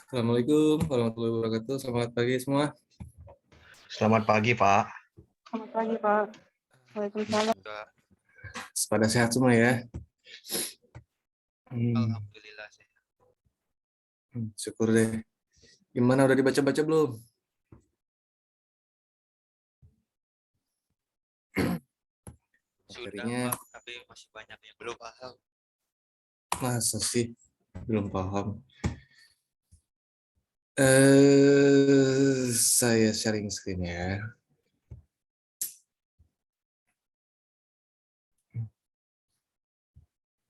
Assalamualaikum warahmatullahi wabarakatuh. Selamat pagi semua. Selamat pagi, Pak. Selamat pagi, Pak. Waalaikumsalam. Pada sehat semua ya. Alhamdulillah sehat. Syukur deh. Gimana, udah dibaca-baca belum? Sudah, Materinya Pak, tapi masih banyak yang belum paham. masa sih belum paham? Saya sharing screen ya.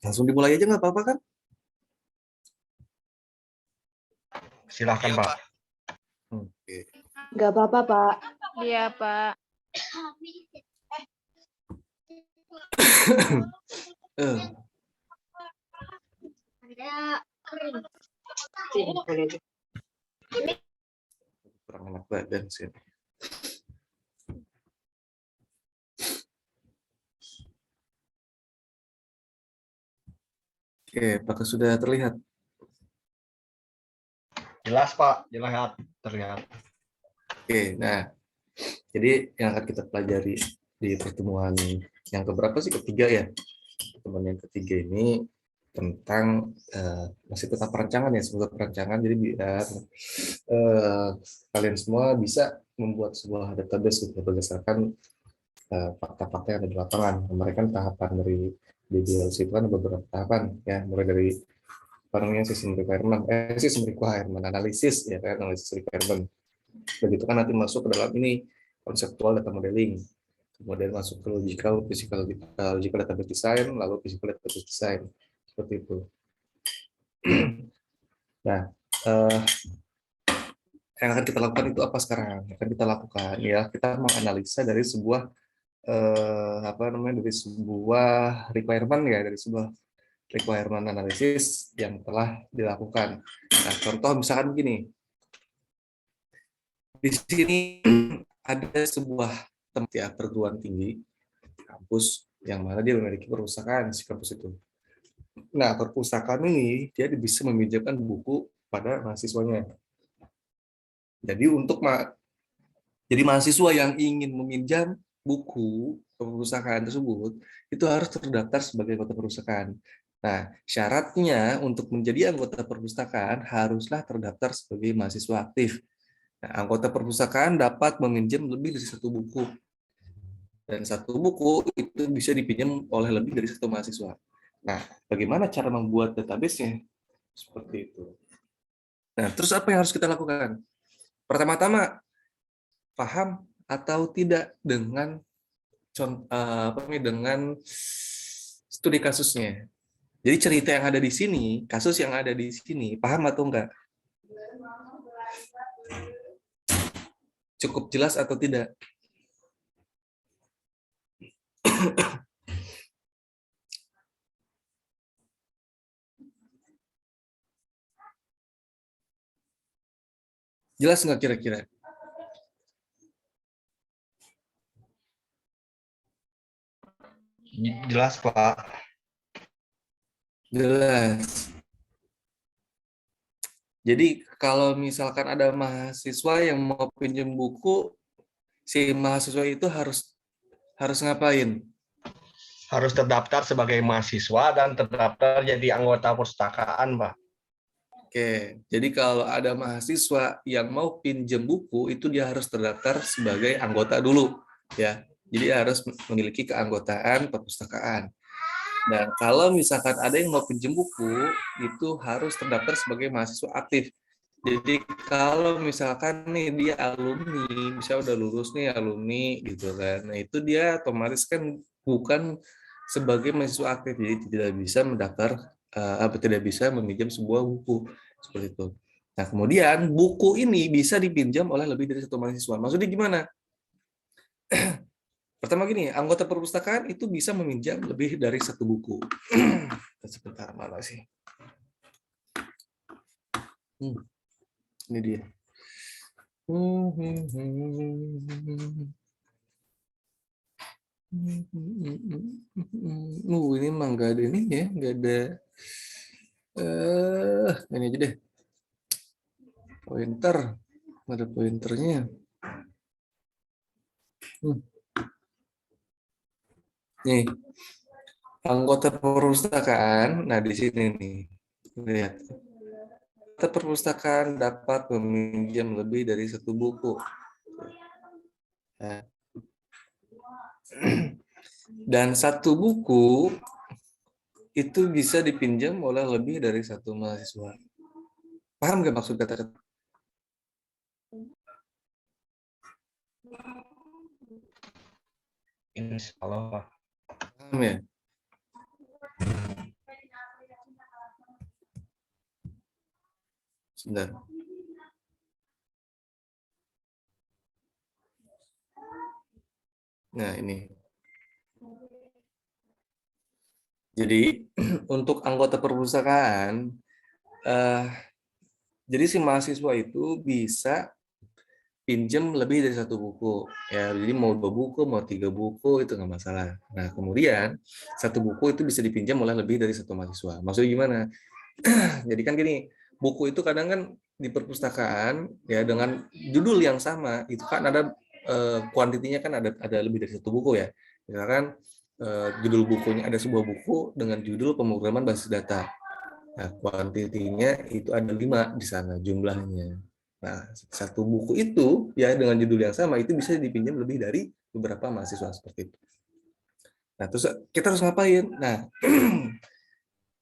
Langsung dimulai aja nggak apa-apa kan? Silahkan, Iya, Pak. Oke. Nggak apa-apa, Pak. Iya, Pak. Eh, kurang enak badan sih. Oke, apakah sudah terlihat? Jelas, Pak. Jelas terlihat. Oke, nah, jadi yang akan kita pelajari di pertemuan yang keberapa sih? Ketiga ya. Pertemuan yang ketiga ini tentang masih tetap perancangan ya, sebuah perancangan. Jadi biar kalian semua bisa membuat sebuah database gitu, berdasarkan fakta-fakta yang ada di lapangan. Mereka kan tahapan dari DBLC itu kan ada beberapa tahapan ya, mulai dari apa namanya sistem requirement analisis ya kan, analisis requirement. Begitu kan nanti masuk ke dalam ini konseptual data modeling, kemudian masuk ke logical database design, lalu physical database design, seperti itu. Nah, yang akan kita lakukan itu apa sekarang? Yang akan kita lakukan ya, kita menganalisa dari sebuah dari sebuah requirement ya, dari sebuah requirement analisis yang telah dilakukan. Nah, contoh misalkan begini, di sini ada sebuah tempat ya, perguruan tinggi, kampus yang mana dia memiliki perpustakaan si kampus itu. Nah, perpustakaan ini dia bisa meminjamkan buku pada mahasiswanya. Jadi jadi mahasiswa yang ingin meminjam buku ke perpustakaan tersebut itu harus terdaftar sebagai anggota perpustakaan. Nah, syaratnya untuk menjadi anggota perpustakaan haruslah terdaftar sebagai mahasiswa aktif. Nah, anggota perpustakaan dapat meminjam lebih dari satu buku. Dan satu buku itu bisa dipinjam oleh lebih dari satu mahasiswa. Nah, bagaimana cara membuat database-nya? Seperti itu. Nah, terus apa yang harus kita lakukan? Pertama-tama, paham atau tidak dengan dengan studi kasusnya. Jadi cerita yang ada di sini, kasus yang ada di sini, paham atau enggak? Cukup jelas atau tidak? Jelas nggak kira-kira? Jelas, Pak. Jelas. Jadi kalau misalkan ada mahasiswa yang mau pinjam buku, si mahasiswa itu harus ngapain? Harus terdaftar sebagai mahasiswa dan terdaftar jadi anggota perpustakaan, Pak. Oke, jadi kalau ada mahasiswa yang mau pinjam buku, itu dia harus terdaftar sebagai anggota dulu, ya. Jadi harus memiliki keanggotaan perpustakaan. Dan kalau misalkan ada yang mau pinjam buku, itu harus terdaftar sebagai mahasiswa aktif. Jadi kalau misalkan nih dia alumni, misalnya udah lulus nih alumni gitu kan, nah itu dia otomatis kan bukan sebagai mahasiswa aktif, jadi tidak bisa mendaftar tidak bisa meminjam sebuah buku seperti itu. Nah kemudian buku ini bisa dipinjam oleh lebih dari satu mahasiswa. Maksudnya gimana? Pertama gini, anggota perpustakaan itu bisa meminjam lebih dari satu buku. Sebentar, mana sih? Ini dia. Ini mah nggak ada ini ya, nggak ada. Ini aja deh. Pointer, ada pointernya. Nih, anggota perpustakaan. Nah, di sini nih, lihat. Anggota perpustakaan dapat meminjam lebih dari satu buku. Nah. Dan satu buku itu bisa dipinjam oleh lebih dari satu mahasiswa. Paham nggak maksud kata-kata? Insya Allah. Paham ya? Sebentar. Nah, ini. Jadi, untuk anggota perpustakaan, jadi si mahasiswa itu bisa pinjam lebih dari satu buku. Ya, jadi mau 2 buku, mau 3 buku, itu nggak masalah. Nah, kemudian, satu buku itu bisa dipinjam oleh lebih dari satu mahasiswa. Maksudnya gimana? Jadi kan gini, buku itu kadang kan di perpustakaan ya dengan judul yang sama itu kan ada kuantitinya kan ada lebih dari satu buku ya. Misalkan judul bukunya ada sebuah buku dengan judul pemrograman basis data. Nah, kuantitinya itu ada 5 di sana jumlahnya. Nah, satu buku itu ya dengan judul yang sama itu bisa dipinjam lebih dari beberapa mahasiswa seperti itu. Nah, terus kita harus ngapain? Nah,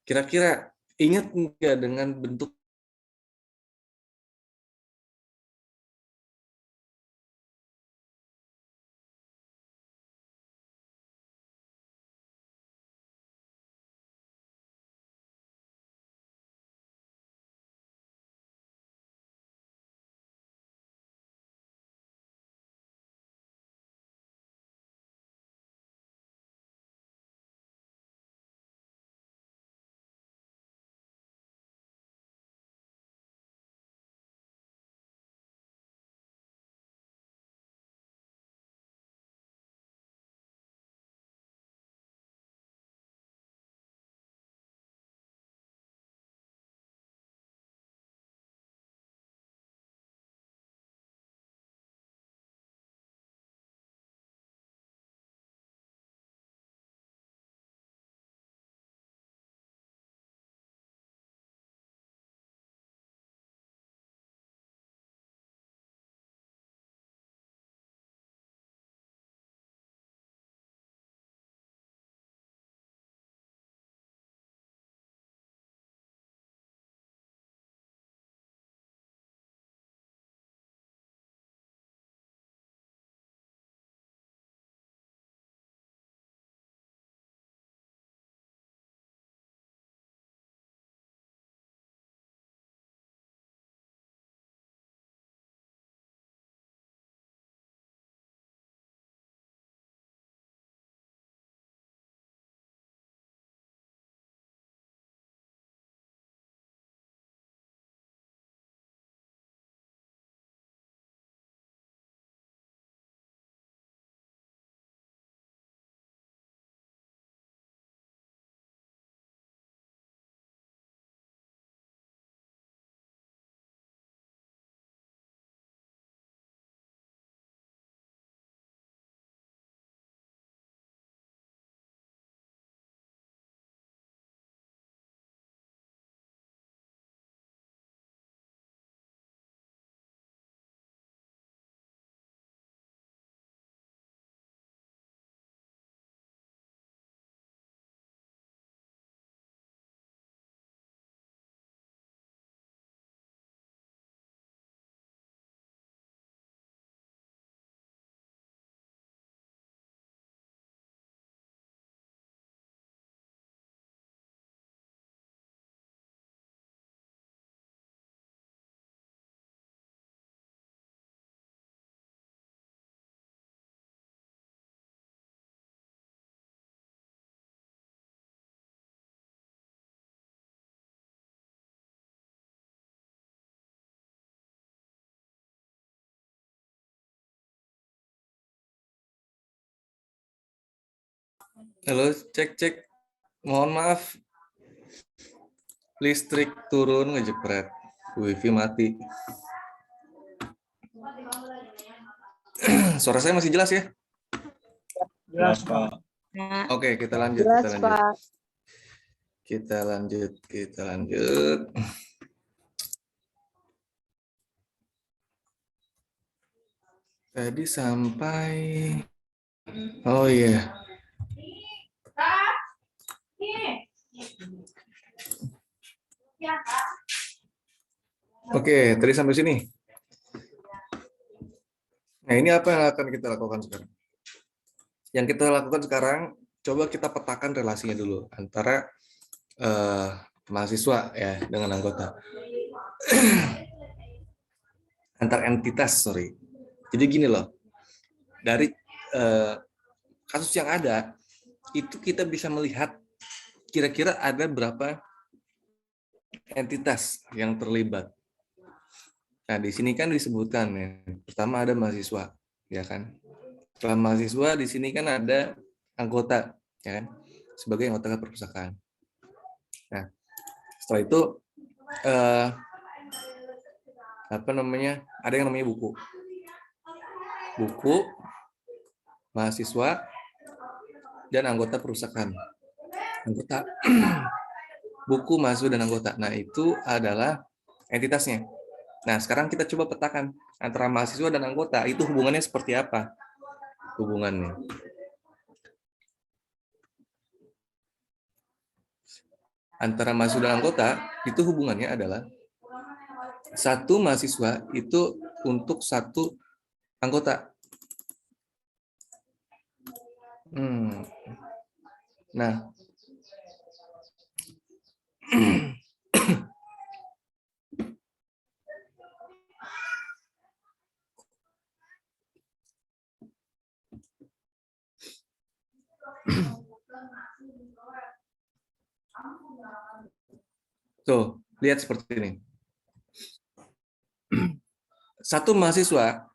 kira-kira ingat nggak dengan bentuk halo, cek. Mohon maaf, listrik turun ngejepret. Wifi mati. Suara saya masih jelas ya? Jelas, Pak. Oke, kita lanjut, Jelas, kita lanjut. Pak. Kita lanjut. Tadi sampai, oh iya. Oke, tadi sampai sini. Nah, ini apa yang akan kita lakukan sekarang? Yang kita lakukan sekarang, coba kita petakan relasinya dulu antara mahasiswa ya dengan anggota. Antar entitas, sorry. Jadi gini loh, dari kasus yang ada, itu kita bisa melihat kira-kira ada berapa entitas yang terlibat. Nah, di sini kan disebutkan ya, pertama ada mahasiswa, ya kan? Setelah mahasiswa di sini kan ada anggota, ya kan? Sebagai anggota perpustakaan. Nah, setelah itu apa namanya? Ada yang namanya buku. Buku, mahasiswa, dan anggota perpustakaan. Anggota buku, mahasiswa, dan anggota. Nah, itu adalah entitasnya. Nah, sekarang kita coba petakan antara mahasiswa dan anggota, itu hubungannya seperti apa? Hubungannya. Antara mahasiswa dan anggota, itu hubungannya adalah satu mahasiswa itu untuk satu anggota. Nah, tuh, lihat seperti ini. Satu mahasiswa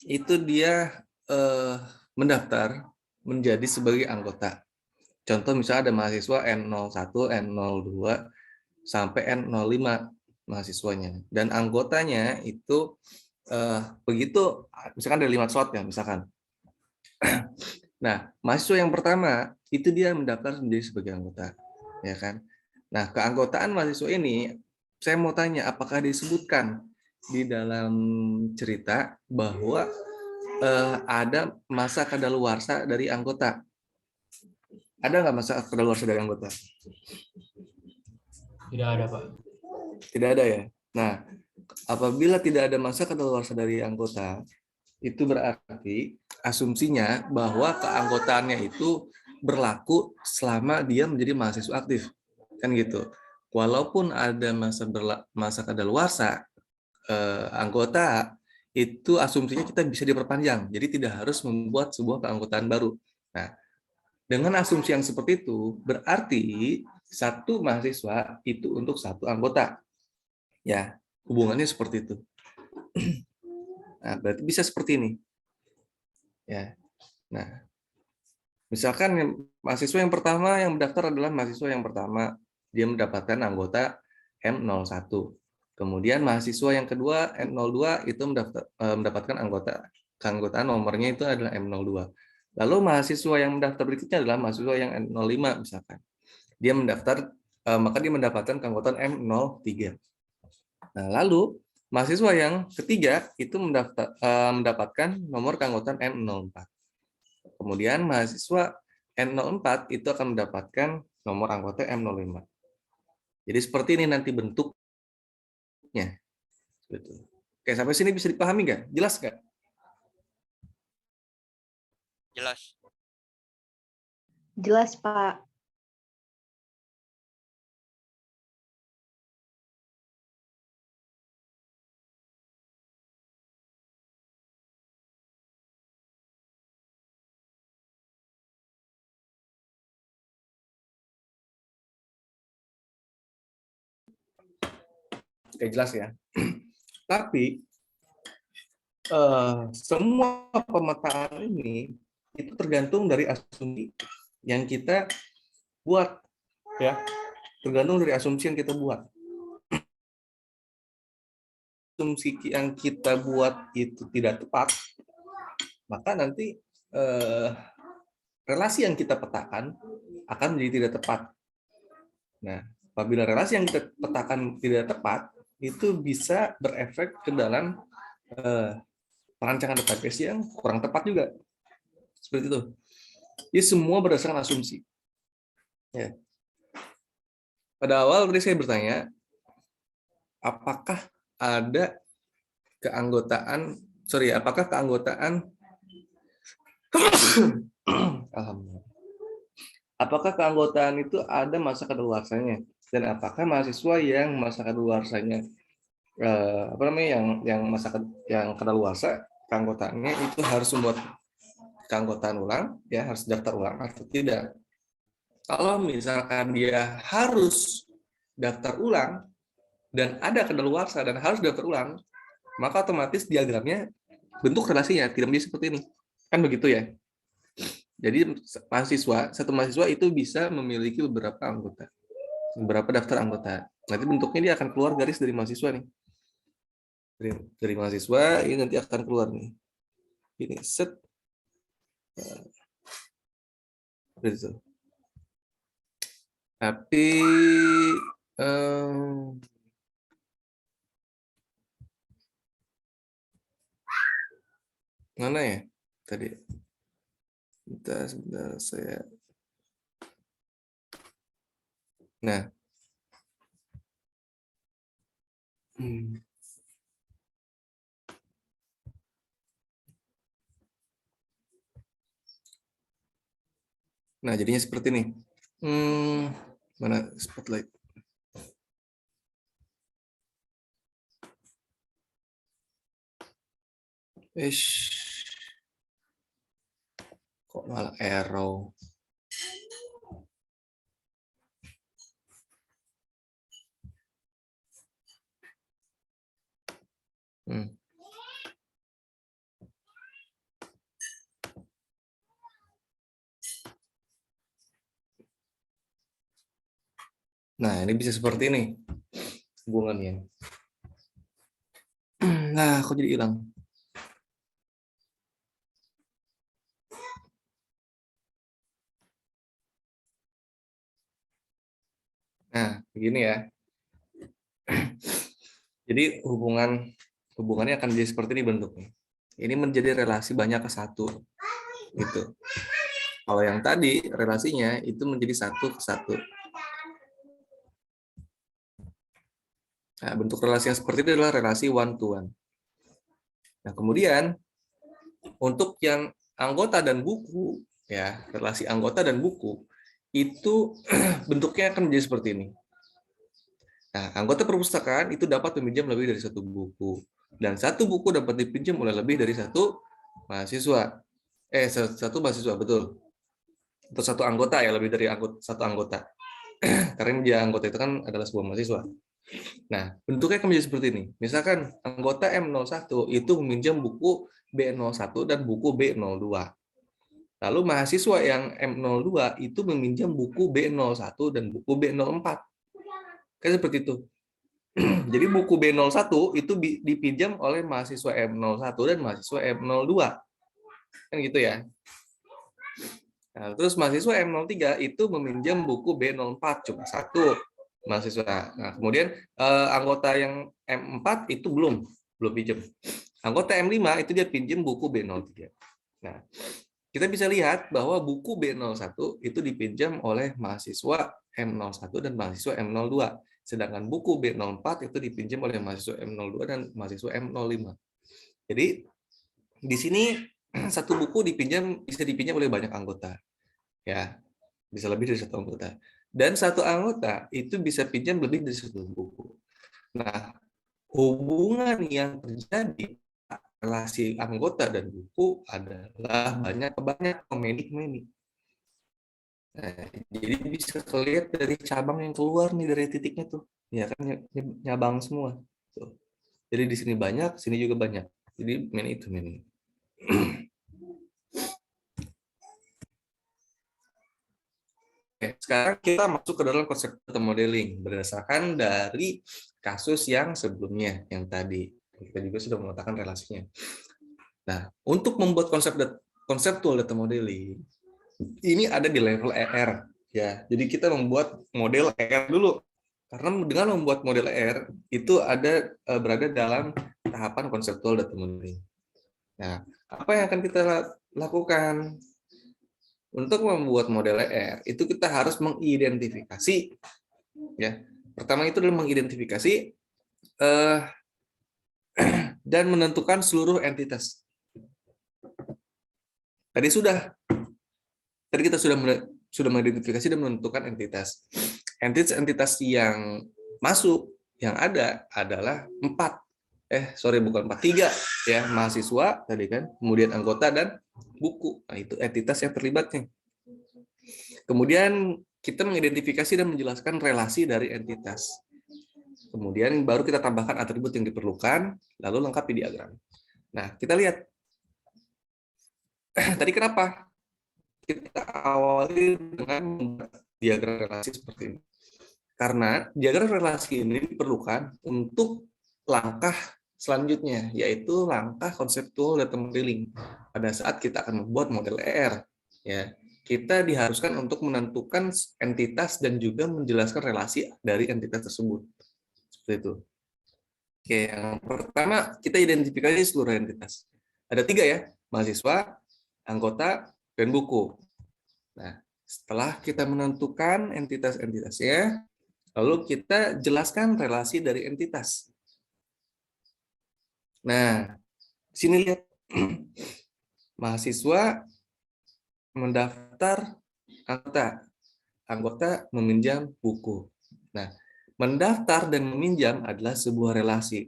itu dia mendaftar menjadi sebagai anggota. Contoh misalnya ada mahasiswa N01, N02, sampai N05 mahasiswanya. Dan anggotanya itu begitu, misalkan ada 5 slot ya, misalkan. Nah, mahasiswa yang pertama itu dia mendaftar menjadi sebagai anggota, ya kan? Nah, keanggotaan mahasiswa ini, saya mau tanya, apakah disebutkan di dalam cerita bahwa ada masa kadaluarsa dari anggota? Ada nggak masa kadaluarsa dari anggota? Tidak ada, Pak. Tidak ada ya. Nah, apabila tidak ada masa kadaluarsa dari anggota, itu berarti asumsinya bahwa keanggotaannya itu berlaku selama dia menjadi mahasiswa aktif, kan gitu. Walaupun ada masa kadaluarsa anggota, itu asumsinya kita bisa diperpanjang, jadi tidak harus membuat sebuah keanggotaan baru. Nah, dengan asumsi yang seperti itu, berarti satu mahasiswa itu untuk satu anggota, ya hubungannya seperti itu. Nah, berarti bisa seperti ini. Ya. Nah, misalkan mahasiswa yang pertama yang mendaftar adalah mahasiswa yang pertama, dia mendapatkan anggota M01. Kemudian mahasiswa yang kedua N02 itu mendapatkan keanggotaan nomornya itu adalah M02. Lalu mahasiswa yang mendaftar berikutnya adalah mahasiswa yang N05 misalkan. Dia mendaftar maka dia mendapatkan keanggotaan M03. Nah, lalu mahasiswa yang ketiga itu mendapatkan nomor keanggotaan M04. Kemudian mahasiswa N04 itu akan mendapatkan nomor anggota M05. Jadi seperti ini nanti bentuknya. Oke, sampai sini bisa dipahami nggak? Jelas nggak? Jelas. Jelas, Pak. Oke, jelas ya. Tapi semua pemetaan ini itu tergantung dari asumsi yang kita buat, ya. Tergantung dari asumsi yang kita buat. Asumsi yang kita buat itu tidak tepat, maka nanti relasi yang kita petakan akan menjadi tidak tepat. Nah, apabila relasi yang kita petakan tidak tepat, itu bisa berefek ke dalam perancangan database yang kurang tepat juga. Seperti itu. Jadi semua berdasarkan asumsi. Ya. Pada awal tadi saya bertanya, apakah ada keanggotaan, apakah keanggotaan Alhamdulillah. Apakah keanggotaan itu ada masa kadaluarsanya, dan apakah mahasiswa yang masa kadaluarsanya yang kadaluarsa keanggotaannya itu harus membuat keanggotaan ulang, ya harus daftar ulang atau tidak? Kalau misalkan dia harus daftar ulang dan ada kadaluarsa dan harus daftar ulang, maka otomatis diagramnya bentuk relasinya tidak menjadi seperti ini, kan begitu ya? Jadi satu mahasiswa itu bisa memiliki beberapa anggota, beberapa daftar anggota. Nanti bentuknya dia akan keluar garis dari mahasiswa nih. Dari mahasiswa ini nanti akan keluar nih. Ini set. Betul. Tapi mana ya tadi? Sebentar saya. Nah. Nah, jadinya seperti ini. Mana spotlight? Kok malah arrow? Nah, ini bisa seperti ini hubungannya. Nah, kok jadi hilang? Nah, begini ya. Jadi hubungannya akan jadi seperti ini bentuknya. Ini menjadi relasi banyak ke satu, gitu. Kalau yang tadi relasinya itu menjadi 1 ke 1. Nah, bentuk relasi yang seperti itu adalah relasi one to one. Nah, kemudian untuk yang anggota dan buku, ya relasi anggota dan buku itu bentuknya akan menjadi seperti ini. Nah, anggota perpustakaan itu dapat meminjam lebih dari 1 buku, dan 1 buku dapat dipinjam oleh lebih dari 1 mahasiswa. 1 mahasiswa, betul. Atau 1 anggota ya, lebih dari 1 anggota. Karena dia anggota itu kan adalah sebuah mahasiswa. Nah, bentuknya akan menjadi seperti ini. Misalkan anggota M01 itu meminjam buku B01 dan buku B02. Lalu mahasiswa yang M02 itu meminjam buku B01 dan buku B04. Kan seperti itu. Jadi buku B01 itu dipinjam oleh mahasiswa M01 dan mahasiswa M02. Kan gitu ya. Nah, terus mahasiswa M03 itu meminjam buku B04 cuma 1 mahasiswa. Nah, kemudian anggota yang M4 itu belum pinjam. Anggota M5 itu dia pinjam buku B03. Nah, kita bisa lihat bahwa buku B01 itu dipinjam oleh mahasiswa M01 dan mahasiswa M02. Sedangkan buku B04 itu dipinjam oleh mahasiswa M02 dan mahasiswa M05. Jadi di sini 1 buku bisa dipinjam oleh banyak anggota. Ya, bisa lebih dari 1 anggota. Dan 1 anggota itu bisa pinjam lebih dari 1 buku. Nah, hubungan yang terjadi relasi anggota dan buku adalah banyak many. Nah, jadi bisa terlihat dari cabang yang keluar nih dari titiknya tuh, ya kan nyabang semua. Tuh. Jadi di sini banyak, sini juga banyak. Jadi many. Oke, sekarang kita masuk ke dalam konsep data modeling berdasarkan dari kasus yang sebelumnya, yang tadi kita juga sudah mengatakan relasinya. Nah, untuk membuat konseptual data modeling, ini ada di level ER. Ya, jadi kita membuat model ER dulu. Karena dengan membuat model ER, itu berada dalam tahapan konseptual data modeling. Nah, apa yang akan kita lakukan? Untuk membuat model ER, itu kita harus mengidentifikasi, ya. Pertama itu adalah mengidentifikasi dan menentukan seluruh entitas. Tadi kita sudah mengidentifikasi dan menentukan entitas. Entitas yang masuk yang ada adalah 3 ya, mahasiswa tadi kan, kemudian anggota dan buku. Nah, itu entitas yang terlibatnya. Kemudian kita mengidentifikasi dan menjelaskan relasi dari entitas. Kemudian baru kita tambahkan atribut yang diperlukan, lalu lengkapi diagram. Nah, kita lihat. Tadi kenapa? Kita awali dengan diagram relasi seperti ini. Karena diagram relasi ini diperlukan untuk langkah selanjutnya, yaitu langkah konseptual data modeling. Pada saat kita akan membuat model ER, ya, kita diharuskan untuk menentukan entitas dan juga menjelaskan relasi dari entitas tersebut. Seperti itu. Oke, yang pertama kita identifikasi seluruh entitas. Ada 3 ya, mahasiswa, anggota, dan buku. Nah, setelah kita menentukan entitas-entitasnya, lalu kita jelaskan relasi dari entitas. Nah, di sini lihat mahasiswa mendaftar anggota meminjam buku. Nah, mendaftar dan meminjam adalah sebuah relasi.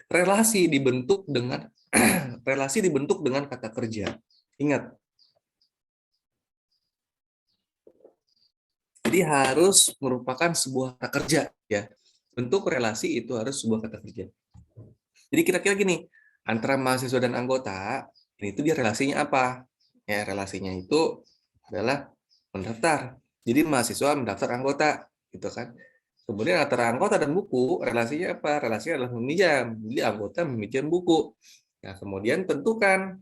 Relasi dibentuk dengan kata kerja. Ingat. Jadi harus merupakan sebuah kata kerja, ya. Bentuk relasi itu harus sebuah kata kerja. Jadi kira-kira gini, antara mahasiswa dan anggota, ini itu dia relasinya apa? Ya, relasinya itu adalah mendaftar. Jadi mahasiswa mendaftar anggota, gitu kan. Kemudian antara anggota dan buku, relasinya apa? Relasinya adalah meminjam. Jadi anggota meminjam buku. Nah, kemudian tentukan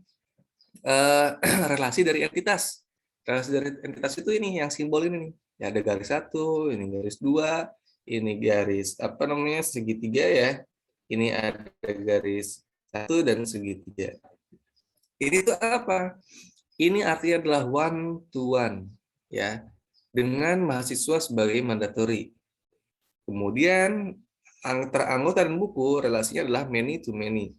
relasi dari entitas. Relasi dari entitas itu ini yang simbol ini nih. Ya, ada garis 1, ini garis 2, ini garis segitiga ya. Ini ada garis 1 dan segitiga. Ini itu apa? Ini artinya adalah one to one ya, dengan mahasiswa sebagai mandatory. Kemudian antara anggota dan buku relasinya adalah many to many.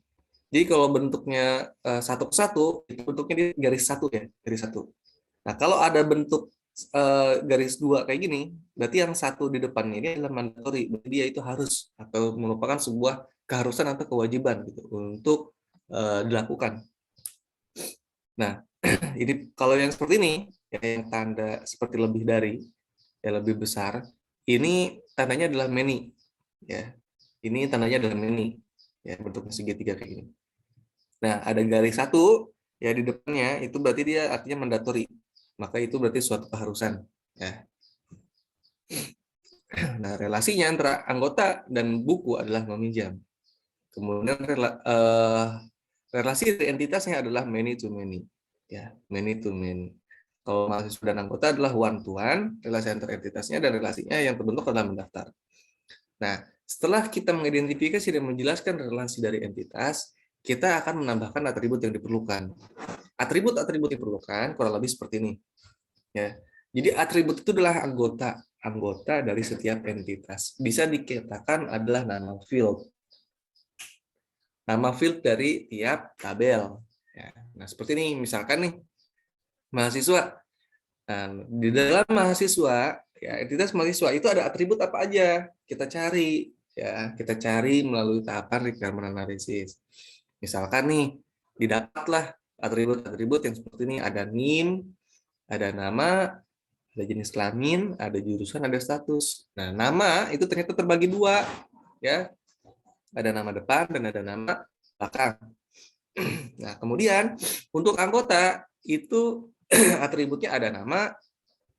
Jadi kalau bentuknya 1 ke 1, itu bentuknya di garis 1 ya, garis 1. Nah, kalau ada bentuk garis 2 kayak gini, berarti yang 1 di depannya ini adalah mandatory, berarti dia itu harus atau merupakan sebuah keharusan atau kewajiban gitu untuk dilakukan. Nah, ini kalau yang seperti ini, ya, yang tanda seperti lebih dari, ya lebih besar, ini tandanya adalah many, ya. Ini tandanya adalah many, ya bentuknya segitiga kayak gini. Nah, ada garis 1 ya di depannya, itu berarti dia artinya mandatory. Maka itu berarti suatu keharusan, ya. Nah, relasinya antara anggota dan buku adalah meminjam. Kemudian relasi entitasnya adalah many to many, ya, many to many. Kalau mahasiswa dan anggota adalah one to one, relasi antar entitasnya dan relasinya yang terbentuk adalah mendaftar. Nah, setelah kita mengidentifikasi dan menjelaskan relasi dari entitas, kita akan menambahkan atribut yang diperlukan. Atribut-atribut yang diperlukan kurang lebih seperti ini. Ya. Jadi atribut itu adalah anggota dari setiap entitas. Bisa dikatakan adalah nama field. Nama field dari tiap tabel. Ya. Nah, seperti ini, misalkan nih, mahasiswa. Nah, di dalam mahasiswa, ya entitas mahasiswa itu ada atribut apa aja? Kita cari, ya, kita cari melalui tahapan requirement analysis. Misalkan nih, didapatlah atribut-atribut yang seperti ini, ada NIM, ada nama, ada jenis kelamin, ada jurusan, ada status. Nah, nama itu ternyata terbagi 2, ya. Ada nama depan dan ada nama belakang. Nah, kemudian untuk anggota itu atributnya ada nama,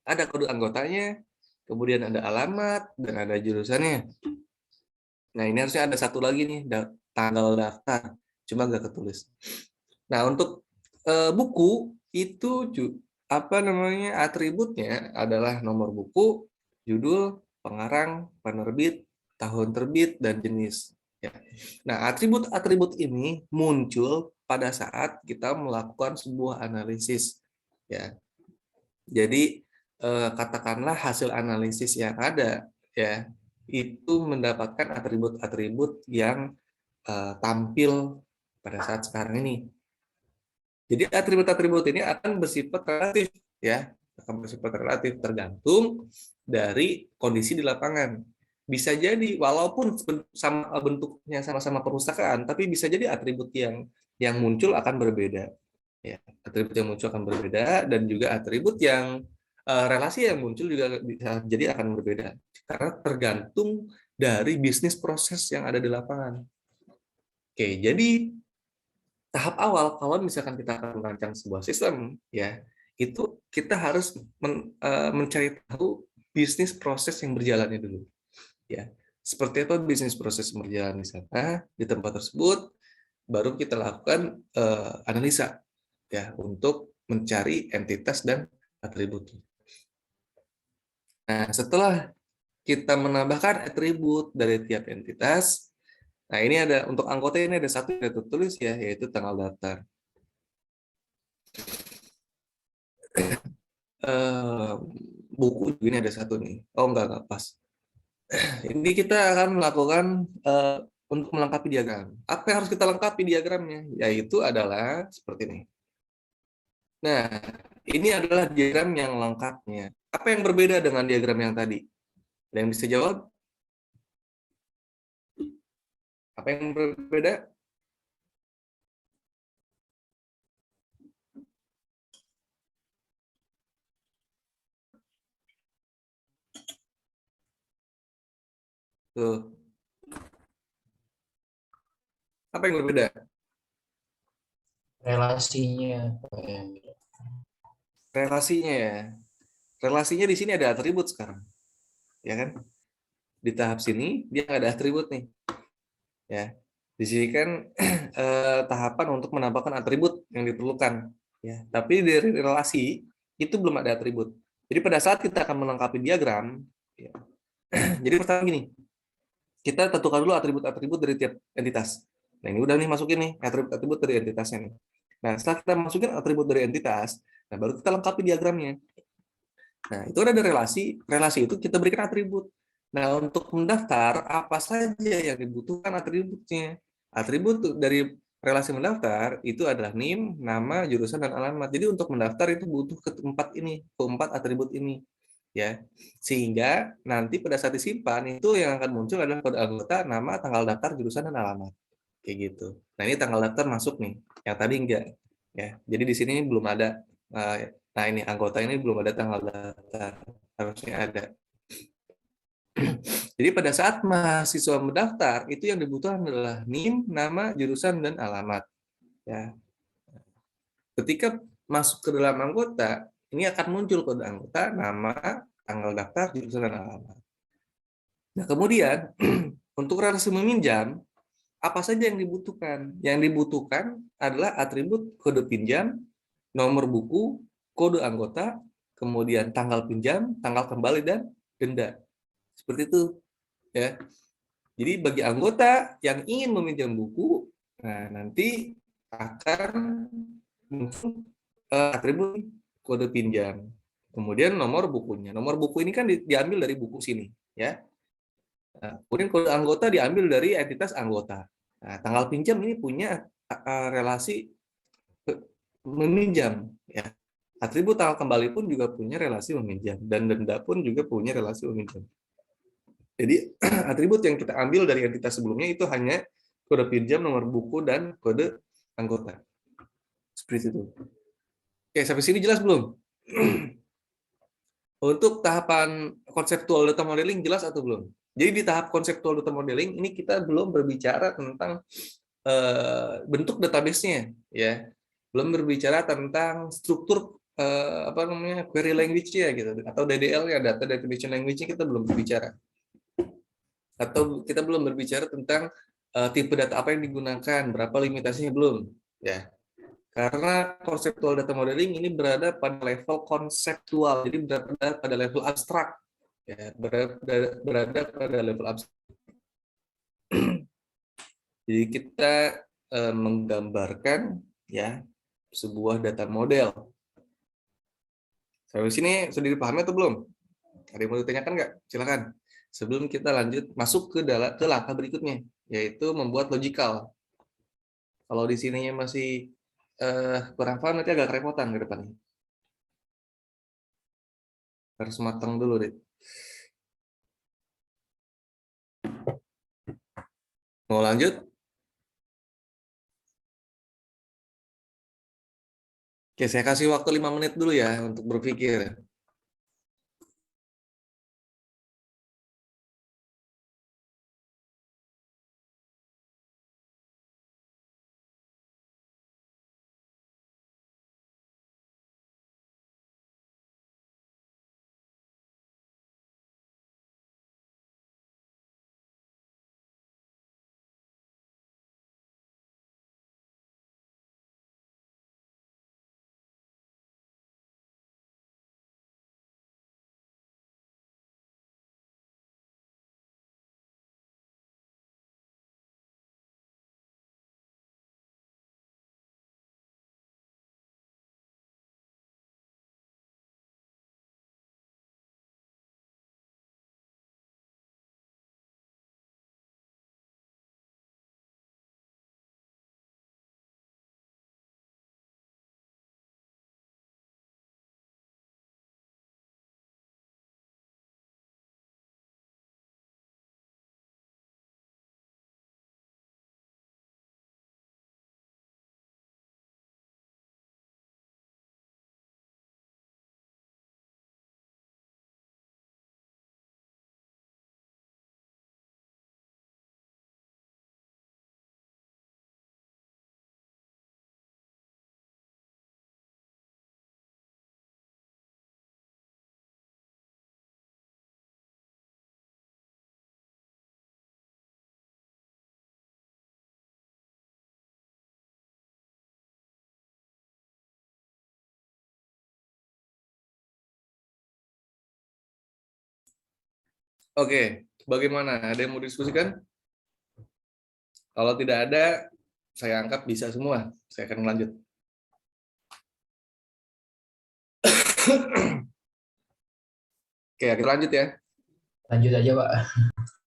ada kode anggotanya, kemudian ada alamat, dan ada jurusannya. Nah, ini harusnya ada satu lagi nih, tanggal daftar. cuma nggak ketulis. Nah, untuk buku itu atributnya adalah nomor buku, judul, pengarang, penerbit, tahun terbit, dan jenis. Ya. Nah, atribut-atribut ini muncul pada saat kita melakukan sebuah analisis. Ya. Jadi katakanlah hasil analisis yang ada, ya, itu mendapatkan atribut-atribut yang tampil pada saat sekarang ini. Jadi atribut-atribut ini akan bersifat relatif, ya, akan bersifat relatif tergantung dari kondisi di lapangan. Bisa jadi walaupun sama bentuknya sama-sama perpustakaan, tapi bisa jadi atribut yang muncul akan berbeda. Ya, atribut yang muncul akan berbeda dan juga atribut yang relasi yang muncul juga bisa jadi akan berbeda karena tergantung dari bisnis proses yang ada di lapangan. Oke, jadi tahap awal kalau misalkan kita akan merancang sebuah sistem, ya itu kita harus mencari tahu bisnis proses yang berjalannya dulu, ya seperti apa bisnis proses yang berjalan di sana di tempat tersebut, baru kita lakukan analisa, ya untuk mencari entitas dan atribut. Nah, setelah kita menambahkan atribut dari tiap entitas, nah ini ada untuk anggota ini ada satu yang tertulis ya, yaitu tanggal daftar. Buku ini ada satu nih. Oh enggak pas. Ini kita akan melakukan untuk melengkapi diagram. Apa yang harus kita lengkapi diagramnya? Yaitu adalah seperti ini. Nah, ini adalah diagram yang lengkapnya. Apa yang berbeda dengan diagram yang tadi? Ada yang bisa jawab? Apa yang berbeda? Tuh. Apa yang berbeda? Relasinya. Relasinya ya. Relasinya di sini ada atribut sekarang. Ya kan? Di tahap sini dia nggak ada atribut nih. Ya. Di sini kan tahapan untuk menambahkan atribut yang diperlukan. Ya. Tapi dari relasi itu belum ada atribut. Jadi pada saat kita akan melengkapi diagram, ya. Jadi pertama gini, kita tentukan dulu atribut-atribut dari tiap entitas. Nah ini udah nih masukin nih atribut-atribut dari entitasnya nih. Nah setelah kita masukin atribut dari entitas, nah baru kita lengkapi diagramnya. Nah itu ada relasi, relasi itu kita berikan atribut. Nah untuk mendaftar apa saja yang dibutuhkan atributnya. Atribut dari relasi mendaftar itu adalah NIM, nama, jurusan, dan alamat. Jadi untuk mendaftar itu butuh keempat atribut ini. Ya, sehingga nanti pada saat disimpan itu yang akan muncul adalah kode anggota, nama, tanggal daftar, jurusan, dan alamat. Kayak gitu. Nah ini tanggal daftar masuk nih, yang tadi enggak. Ya, jadi di sini belum ada. Nah ini anggota ini belum ada tanggal daftar, harusnya ada. Jadi pada saat mahasiswa mendaftar itu yang dibutuhkan adalah NIM, nama, jurusan, dan alamat. Ya. Ketika masuk ke dalam anggota, ini akan muncul kode anggota, nama, tanggal daftar, jurusan, dan alamat. Nah, kemudian untuk relasi meminjam, apa saja yang dibutuhkan? Yang dibutuhkan adalah atribut kode pinjam, nomor buku, kode anggota, kemudian tanggal pinjam, tanggal kembali, dan denda. Seperti itu, ya. Jadi bagi anggota yang ingin meminjam buku, nah nanti akan muncul atribut kode pinjam. Kemudian nomor bukunya. Nomor buku ini kan diambil dari buku sini, ya. Nah, kemudian kode anggota diambil dari entitas anggota. Nah, tanggal pinjam ini punya relasi meminjam, ya. Atribut tanggal kembali pun juga punya relasi meminjam dan denda pun juga punya relasi meminjam. Jadi atribut yang kita ambil dari entitas sebelumnya itu hanya kode pinjam, nomor buku, dan kode anggota. Seperti itu. Oke, sampai sini jelas belum? Untuk tahapan konseptual data modeling jelas atau belum? Jadi di tahap konseptual data modeling ini kita belum berbicara tentang bentuk database-nya, ya. Belum berbicara tentang struktur query language-nya gitu, atau DDL-nya, data definition language-nya kita belum berbicara. Atau kita belum berbicara tentang tipe data apa yang digunakan, berapa limitasinya belum, ya. Karena konseptual data modeling ini berada pada level konseptual, jadi berada pada level abstrak, ya, berada pada level abstrak. Jadi kita menggambarkan ya sebuah data model. Sampai sini sudah dipahami atau belum? Ada yang mau ditanyakan nggak? Silakan. Sebelum kita lanjut masuk ke langkah berikutnya, yaitu membuat logical. Kalau di sininya masih kurang paham, nanti agak kerepotan ke depannya. Harus matang dulu deh. Mau lanjut? Oke, saya kasih waktu 5 menit dulu ya untuk berpikir. Oke, bagaimana? Ada yang mau diskusikan? Kalau tidak ada, saya anggap bisa semua. Saya akan lanjut. Oke, kita lanjut ya. Lanjut aja, Pak.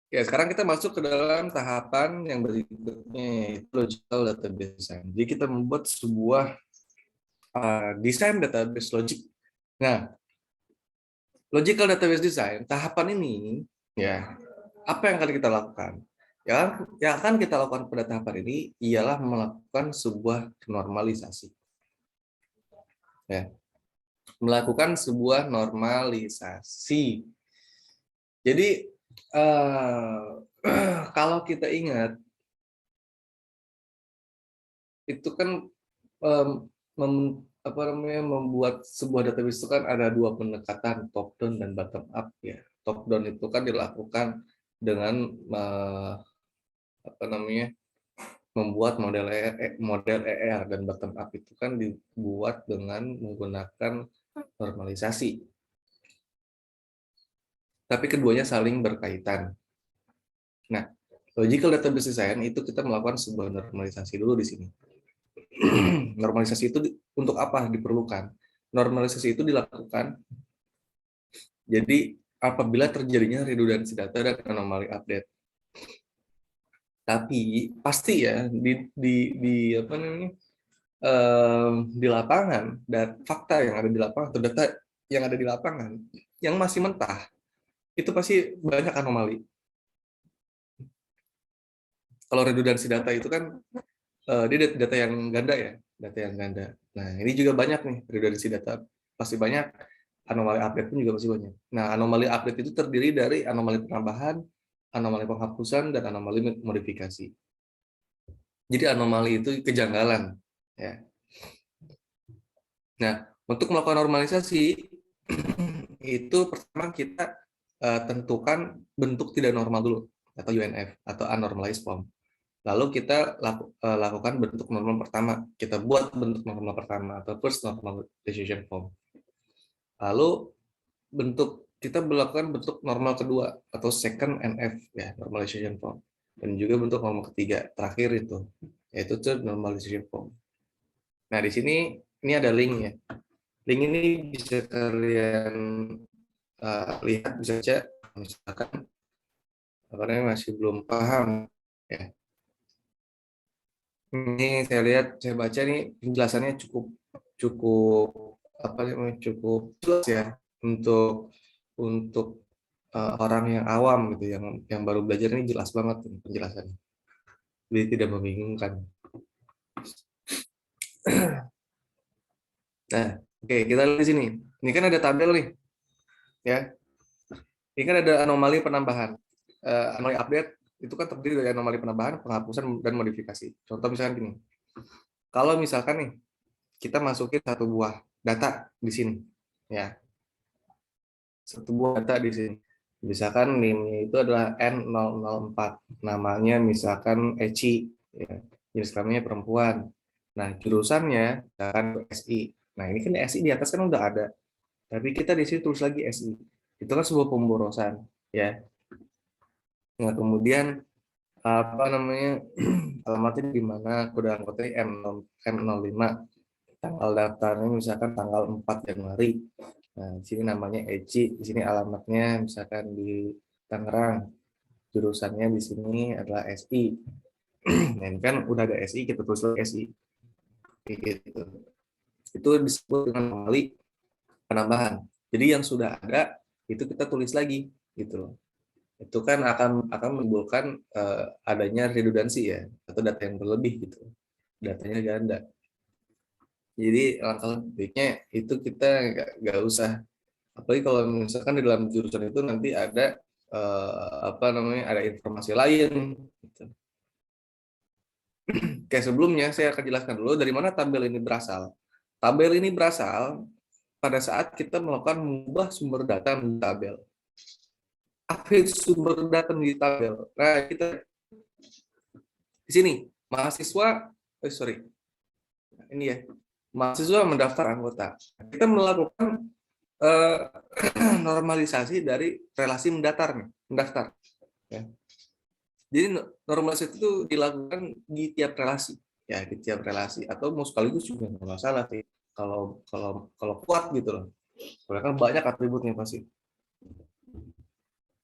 Oke, sekarang kita masuk ke dalam tahapan yang berikutnya, yaitu logical database design. Jadi kita membuat sebuah desain database logic. Nah, logical database design, tahapan ini, ya, apa yang akan kita lakukan? Yang akan kita lakukan pada tahapan ini ialah melakukan sebuah normalisasi. Ya, melakukan sebuah normalisasi. Jadi kalau kita ingat, itu kan membuat sebuah database itu kan ada dua pendekatan, top down dan bottom up ya. Top down itu kan dilakukan dengan membuat model ER, dan bottom up itu kan dibuat dengan menggunakan normalisasi. Tapi keduanya saling berkaitan. Nah, logical database design itu kita melakukan sebuah normalisasi dulu di sini. Normalisasi itu untuk apa diperlukan? Normalisasi itu dilakukan jadi apabila terjadinya redundansi data dan anomali update. Tapi pasti ya di lapangan, dan fakta yang ada di lapangan atau data yang ada di lapangan yang masih mentah itu pasti banyak anomali. Kalau redundansi data itu kan dia data yang ganda ya, data yang ganda. Nah, ini juga banyak nih redundansi data, pasti banyak. Anomali update pun juga pasti banyak. Nah, anomali update itu terdiri dari anomali penambahan, anomali penghapusan, dan anomali modifikasi. Jadi anomali itu kejanggalan. Ya. Nah, untuk melakukan normalisasi, itu pertama kita tentukan bentuk tidak normal dulu, atau UNF, atau Unnormalized Form. Lalu kita lakukan bentuk normal pertama. Kita buat bentuk normal pertama atau first normalization form. Lalu kita melakukan bentuk normal kedua atau second NF ya, normalization form. Dan juga bentuk normal ketiga terakhir itu, yaitu third normalization form. Nah, di sini ini ada link ya. Link ini bisa kalian lihat, bisa saja misalkan karena masih belum paham ya. Ini saya lihat, saya baca nih penjelasannya cukup apa namanya, cukup jelas ya untuk orang yang awam gitu, yang baru belajar ini jelas banget penjelasannya. Jadi tidak membingungkan. Nah, oke, kita lihat di sini. Ini kan ada tabel nih, ya. Ini kan ada anomali penambahan, anomali update itu kan terdiri dari anomali penambahan, penghapusan, dan modifikasi. Contoh misalkan gini, kalau misalkan nih kita masukin satu buah data di sini, ya, satu buah data di sini. Misalkan NIM-nya itu adalah N004, namanya misalkan Eci, ya, jenis kelaminnya perempuan. Nah, jurusannya misalkan SI. Nah, ini kan SI di atas kan udah ada, tapi kita di sini tulis lagi SI. Itu kan sebuah pemborosan, ya. Nah, kemudian apa namanya, alamatnya di mana, kode anggotanya M05, tanggal daftarnya misalkan tanggal 4 Januari. Nah, di sini namanya Eci, di sini alamatnya misalkan di Tangerang, jurusannya di sini adalah SI. Nah, ini kan udah ada SI, kita tulis lagi SI. Gitu. Itu disebut dengan anomali penambahan. Jadi yang sudah ada itu kita tulis lagi, gitu. Itu kan akan menimbulkan adanya redundansi ya, atau data yang berlebih gitu, datanya ganda. Jadi langkah baiknya itu kita nggak usah, apalagi kalau misalkan di dalam jurusan itu nanti ada apa namanya, ada informasi lain gitu. Kayak sebelumnya saya akan jelaskan dulu dari mana tabel ini berasal. Tabel ini berasal pada saat kita melakukan mengubah sumber data menjadi tabel. Apa itu sumber data menjadi tabel? Nah, kita di sini mahasiswa, ini ya, mahasiswa mendaftar anggota. Kita melakukan normalisasi dari relasi mendaftar. Ya. Jadi normalisasi itu dilakukan di tiap relasi, ya, di tiap relasi, atau mau sekaligus juga nggak masalah sih. Kalau kuat gitu loh. Karena kan banyak atributnya pasti.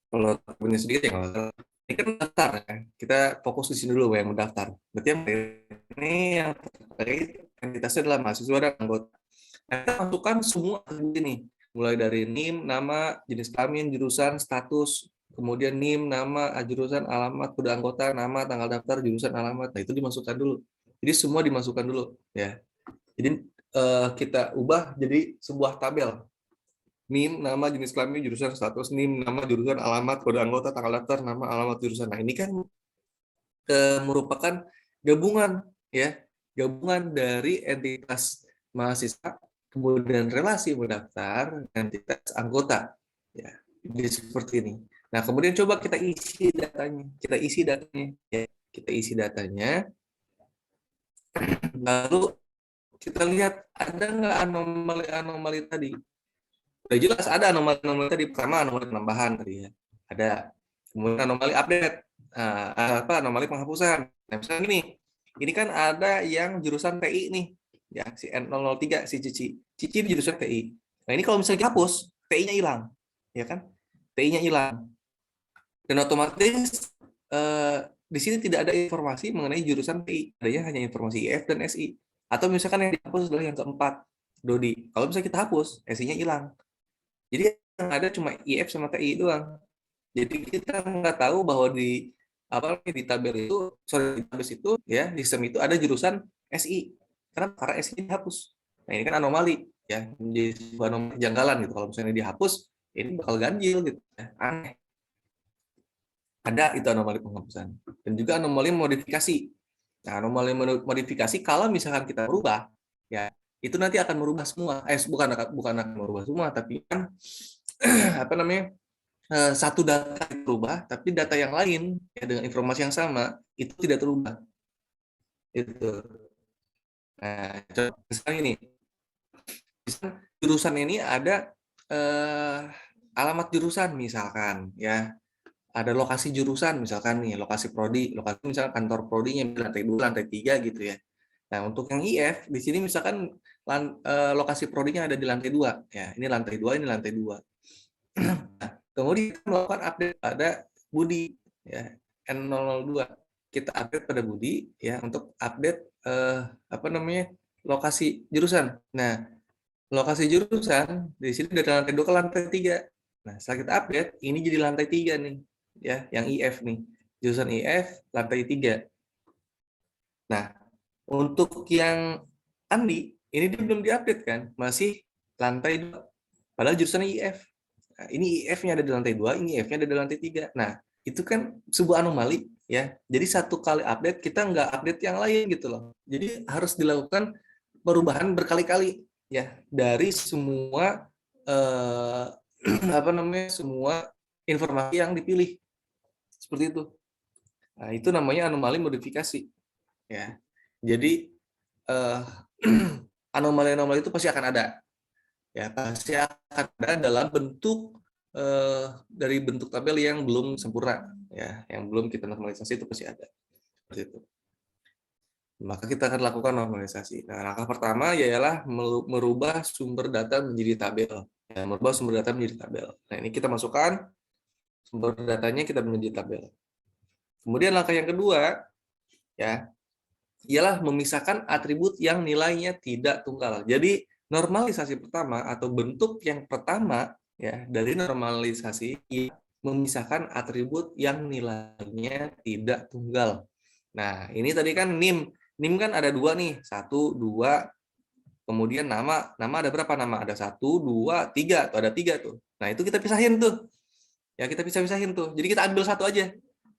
Kalau atributnya sedikit ya nggak masalah. Ini kan mendaftar ya. Kita fokus di sini dulu yang mendaftar. Berarti ini yang terkait entitasnya adalah mahasiswa dan anggota. Nah, kita masukkan semua atribut ini, mulai dari NIM, nama, jenis kelamin, jurusan, status, kemudian NIM, nama, jurusan, alamat, kode anggota, nama, tanggal daftar, jurusan, alamat. Nah, itu dimasukkan dulu. Jadi semua dimasukkan dulu, ya. Jadi kita ubah jadi sebuah tabel. NIM, nama, jenis kelamin, jurusan, status, NIM, nama, jurusan, alamat, kode anggota, tanggal daftar, nama, alamat, jurusan. Nah, ini kan merupakan gabungan, ya, gabungan dari entitas mahasiswa, kemudian relasi mendaftar, entitas anggota, ya. Jadi seperti ini. Nah, kemudian coba kita isi datanya, ya. Kita isi datanya, lalu kita lihat ada nggak anomali tadi. Udah jelas ada anomali tadi. Pertama anomali penambahan tadi ya, ada. Kemudian anomali update, anomali penghapusan. Nah, misalnya ini kan ada yang jurusan TI nih, ya, si N003, si Cici di jurusan TI. Nah, ini kalau misalnya dihapus, TI-nya hilang, ya kan? TI-nya hilang. Dan otomatis di sini tidak ada informasi mengenai jurusan TI, adanya hanya informasi IF dan SI. Atau misalkan yang dihapus adalah yang keempat, Dodi. Kalau misalnya kita hapus, SI-nya hilang. Jadi yang ada cuma IF sama TI doang. Jadi kita nggak tahu bahwa di tabel itu, di tabel itu ya, di sistem itu ada jurusan SI. Karena SI dihapus. Nah, ini kan anomali ya, menjadi sebuah anomali kejanggalan gitu. Kalau misalnya dihapus, ini bakal ganjil gitu ya. Aneh. Ada itu anomali penghapusan. Dan juga anomali modifikasi. Nah, anomali modifikasi kalau misalkan kita merubah, ya, itu nanti akan merubah semua. Bukan akan merubah semua, tapi kan apa namanya? satu data berubah, tapi data yang lain ya dengan informasi yang sama itu tidak terubah. Itu. Nah, misalnya ini, jurusan ini ada alamat jurusan misalkan, ya. Ada lokasi jurusan misalkan nih, lokasi prodi, lokasi misalkan kantor prodinya di lantai 2, lantai 3 gitu ya. Nah, untuk yang IF di sini misalkan lokasi prodinya ada di lantai 2 ya. Ini lantai 2, ini lantai 2. Nah, kemudian kita melakukan update pada Budi ya, N002. Kita update pada Budi ya untuk update lokasi jurusan. Nah, lokasi jurusan di sini dari lantai 2 ke lantai 3. Nah, setelah kita update, ini jadi lantai 3 nih, ya, yang IF nih. Jurusan IF lantai 3. Nah, untuk yang Andi, ini dia belum diupdate kan, masih lantai 2. Padahal jurusan IF. Nah, ini IF-nya ada di lantai 2, ini IF-nya ada di lantai 3. Nah, itu kan sebuah anomali ya. Jadi satu kali update kita nggak update yang lain gitu loh. Jadi harus dilakukan perubahan berkali-kali ya dari semua semua informasi yang dipilih seperti itu. Nah, itu namanya anomali modifikasi ya. Jadi anomali-anomali itu pasti akan ada ya, pasti akan ada dalam bentuk dari bentuk tabel yang belum sempurna ya, yang belum kita normalisasi itu pasti ada seperti itu. Maka kita akan lakukan normalisasi. Nah, langkah pertama ialah merubah sumber data menjadi tabel. Ya, merubah sumber data menjadi tabel. Nah, ini kita masukkan sumber datanya kita menjadi tabel. Kemudian langkah yang kedua, ya, ialah memisahkan atribut yang nilainya tidak tunggal. Jadi normalisasi pertama atau bentuk yang pertama ya dari normalisasi memisahkan atribut yang nilainya tidak tunggal. Nah, ini tadi kan NIM. NIM kan ada 2 nih, 1, 2, kemudian nama ada berapa nama? Ada 1, 2, 3, tuh ada 3 tuh. Nah, itu kita pisahin tuh. Ya, kita pisahin tuh. Jadi kita ambil satu aja.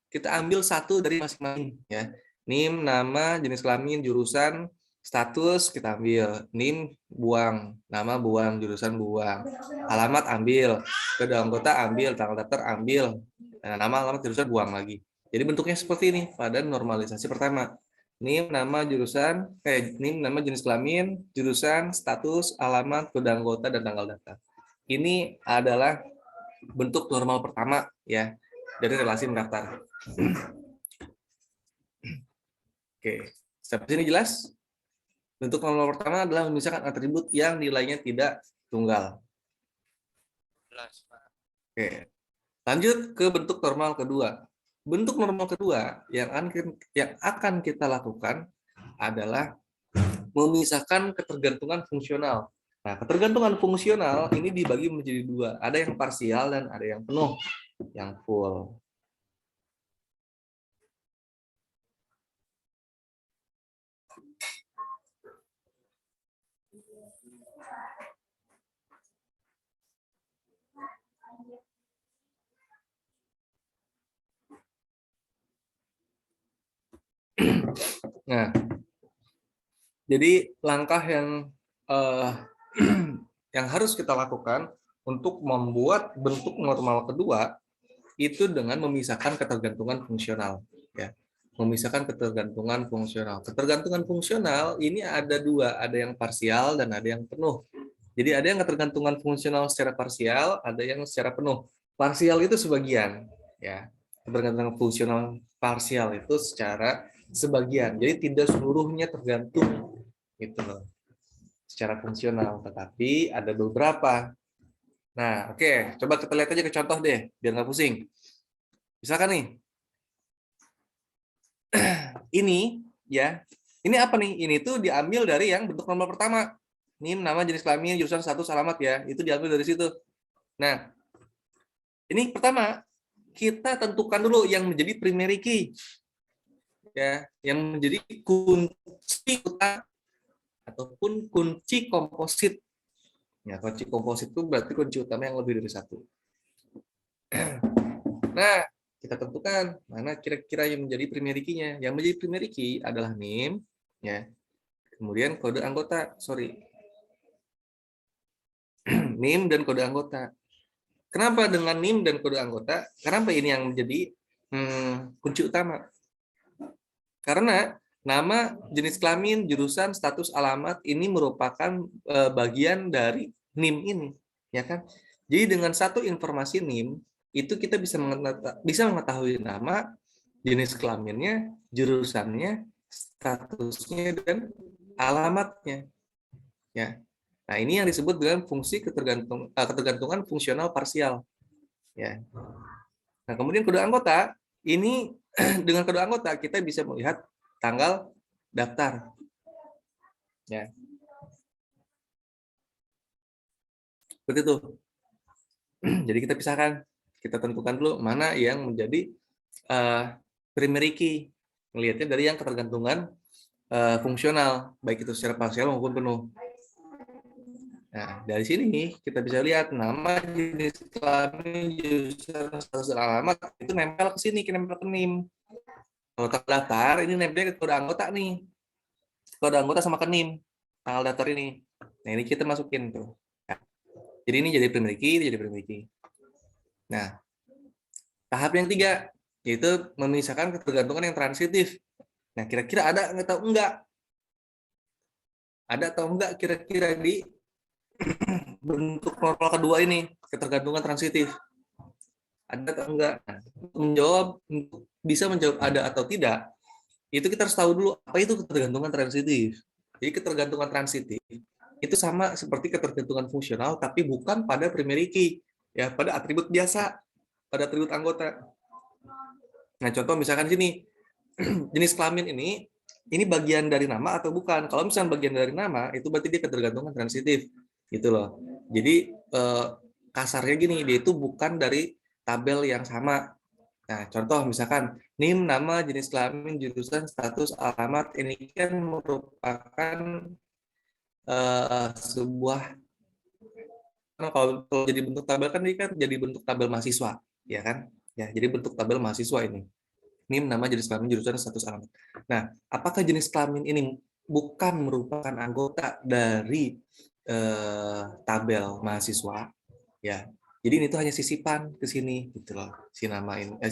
Kita ambil satu dari masing-masing ya. NIM, nama, jenis kelamin, jurusan, status kita ambil. NIM buang, nama buang, jurusan buang. Alamat ambil, kode anggota ambil, tanggal daftar ambil. Nah, nama, alamat, jurusan buang lagi. Jadi bentuknya seperti ini pada normalisasi pertama. NIM, nama, jurusan, NIM, nama, jenis kelamin, jurusan, status, alamat, kode anggota, dan tanggal daftar. Ini adalah bentuk normal pertama ya dari relasi mendaftar. Oke, sampai sini jelas? Bentuk normal pertama adalah memisahkan atribut yang nilainya tidak tunggal. Jelas, Pak. Oke, lanjut ke bentuk normal kedua. Bentuk normal kedua yang akan kita lakukan adalah memisahkan ketergantungan fungsional. Nah, ketergantungan fungsional ini dibagi menjadi 2. Ada yang parsial dan ada yang penuh, yang full. Nah, jadi langkah yang yang harus kita lakukan untuk membuat bentuk normal kedua itu dengan memisahkan ketergantungan fungsional. Ya, memisahkan ketergantungan fungsional. Ketergantungan fungsional ini ada 2, ada yang parsial dan ada yang penuh. Jadi ada yang ketergantungan fungsional secara parsial, ada yang secara penuh. Parsial itu sebagian, ya. Ketergantungan fungsional parsial itu secara sebagian. Jadi tidak seluruhnya tergantung gitu loh. Secara fungsional, tetapi ada beberapa. Nah, oke, coba kita lihat aja ke contoh deh, biar nggak pusing. Misalkan nih, ini ya, ini apa nih? Ini tuh diambil dari yang bentuk normal pertama. Ini nama, jenis kelamin, jurusan, status, alamat ya, itu diambil dari situ. Nah, ini pertama kita tentukan dulu yang menjadi primary key, ya, yang menjadi kunci utama ataupun kunci komposit. Ya, kunci komposit itu berarti kunci utama yang lebih dari 1. Nah, kita tentukan mana kira-kira yang menjadi primary key-nya. Yang menjadi primary key adalah NIM, ya. Kemudian kode anggota, NIM dan kode anggota. Kenapa dengan NIM dan kode anggota? Kenapa ini yang menjadi kunci utama? Karena nama, jenis kelamin, jurusan, status, alamat ini merupakan bagian dari NIM ini, ya kan? Jadi dengan satu informasi NIM itu kita bisa mengetahui nama, jenis kelaminnya, jurusannya, statusnya, dan alamatnya. Ya. Nah, ini yang disebut dengan fungsi ketergantungan fungsional parsial. Ya. Nah, kemudian kode anggota, ini dengan kode anggota kita bisa melihat tanggal daftar. Ya. Seperti itu. Jadi kita pisahkan, kita tentukan dulu mana yang menjadi primary key. Melihatnya dari yang ketergantungan fungsional, baik itu secara parsial maupun penuh. Nah, dari sini kita bisa lihat nama, jenis kelamin, jurusan, status, dan alamat itu nempel ke sini, nempel ke NIM. Kalau tanggal daftar ini nempel ke kode anggota nih, kode anggota sama ke NIM, tanggal daftar ini. Nah, ini kita masukin tuh. Nah, jadi ini jadi primary key, Nah, tahap yang 3 yaitu memisahkan ketergantungan yang transitif. Nah, kira-kira ada atau enggak? Ada atau enggak kira-kira di bentuk normal kedua ini, ketergantungan transitif? Ada atau enggak? Nah, bisa menjawab ada atau tidak, itu kita harus tahu dulu apa itu ketergantungan transitif. Jadi ketergantungan transitif itu sama seperti ketergantungan fungsional, tapi bukan pada primary key, ya, pada atribut biasa, pada atribut anggota. Nah, contoh misalkan sini, jenis kelamin ini bagian dari nama atau bukan? Kalau misalnya bagian dari nama, itu berarti dia ketergantungan transitif, gitu loh. Jadi kasarnya gini, dia itu bukan dari tabel yang sama. Nah, contoh misalkan NIM, nama, jenis kelamin, jurusan, status, alamat, ini kan merupakan sebuah, kalau jadi bentuk tabel kan ini kan jadi bentuk tabel mahasiswa, ya kan? Ya, jadi bentuk tabel mahasiswa ini. NIM, nama, jenis kelamin, jurusan, status, alamat. Nah, apakah jenis kelamin ini bukan merupakan anggota dari tabel mahasiswa? Ya, jadi ini tuh hanya sisipan ke sini, gitu loh, si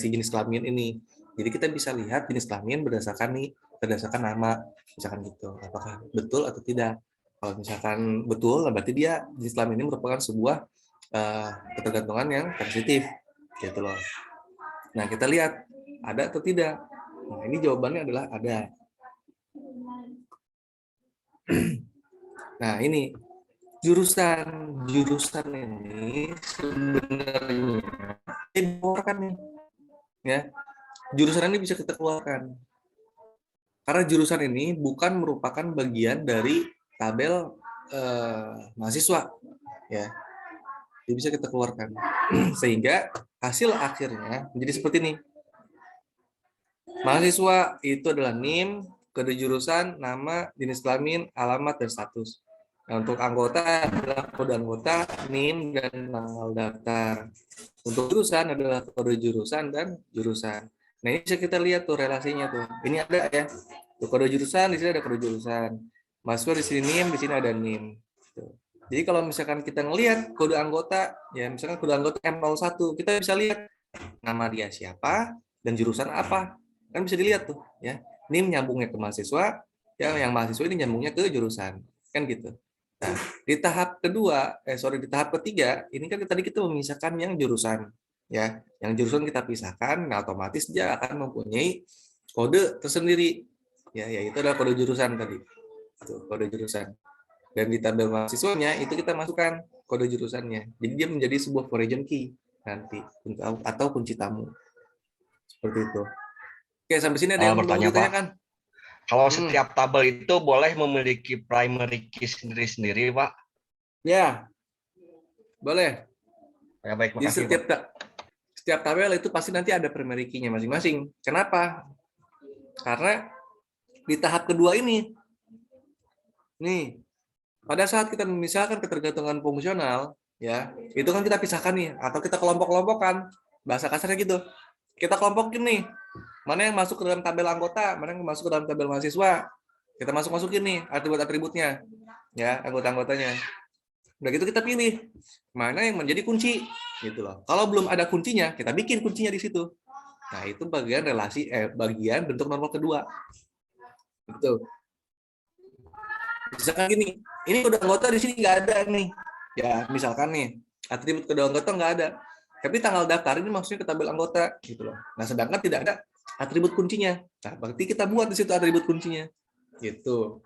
jenis kelamin ini. Jadi kita bisa lihat jenis kelamin berdasarkan nama, misalkan gitu. Apakah betul atau tidak? Kalau misalkan betul, berarti dia jenis kelamin ini merupakan sebuah ketergantungan yang sensitif, gitu loh. Nah, kita lihat ada atau tidak. Nah, ini jawabannya adalah ada. Nah, ini jurusan ini sebenarnya dikeluarkan nih, ya. Jurusan ini bisa kita keluarkan karena jurusan ini bukan merupakan bagian dari tabel mahasiswa, ya. Jadi bisa kita keluarkan sehingga hasil akhirnya menjadi seperti ini. Mahasiswa itu adalah NIM, kode jurusan, nama, jenis kelamin, alamat, dan status. Nah, untuk anggota adalah kode anggota, NIM, dan tanggal daftar. Untuk jurusan adalah kode jurusan dan jurusan. Nah, ini bisa kita lihat tuh relasinya tuh. Ini ada ya. Tuh, kode jurusan, di sini ada kode jurusan. Mahasiswa di sini NIM, di sini ada NIM. Tuh. Jadi kalau misalkan kita ngelihat kode anggota, ya misalkan kode anggota M01, kita bisa lihat nama dia siapa dan jurusan apa. Kan bisa dilihat tuh, ya. NIM nyambungnya ke mahasiswa, ya, yang mahasiswa ini nyambungnya ke jurusan. Kan gitu. Nah, di tahap di tahap ketiga, ini kan tadi kita memisahkan yang jurusan, ya, yang jurusan kita pisahkan, nah otomatis dia akan mempunyai kode tersendiri, ya, yaitu adalah kode jurusan tadi, tuh, kode jurusan. Dan di tabel mahasiswanya itu kita masukkan kode jurusannya, jadi dia menjadi sebuah foreign key nanti atau kunci tamu, seperti itu. Oke, sampai sini ada yang Bertanya, mau ditanyakan? Kalau setiap tabel itu boleh memiliki primary key sendiri-sendiri, Pak? Ya, boleh. Ya, baik, Di makasih, setiap tabel itu pasti nanti ada primary key-nya masing-masing. Kenapa? Karena di tahap kedua ini, nih, pada saat kita memisahkan ketergantungan fungsional, ya, itu kan kita pisahkan nih, atau kita kelompok-kelompokkan, bahasa kasarnya gitu. Kita kelompokin nih, mana yang masuk ke dalam tabel anggota, mana yang masuk ke dalam tabel mahasiswa. Kita masukin nih atribut-atributnya, ya, anggota-anggotanya. Udah gitu kita pilih mana yang menjadi kunci gitu loh. Kalau belum ada kuncinya, kita bikin kuncinya di situ. Nah, itu bagian bagian bentuk normal kedua. Gitu. Misalkan gini, ini udah anggota di sini nggak ada nih. Ya, misalkan nih, atribut kedua anggota nggak ada. Tapi tanggal daftar ini maksudnya ke tabel anggota gitu loh. Nah, sedangkan tidak ada atribut kuncinya. Nah, berarti kita buat di situ atribut kuncinya. Gitu.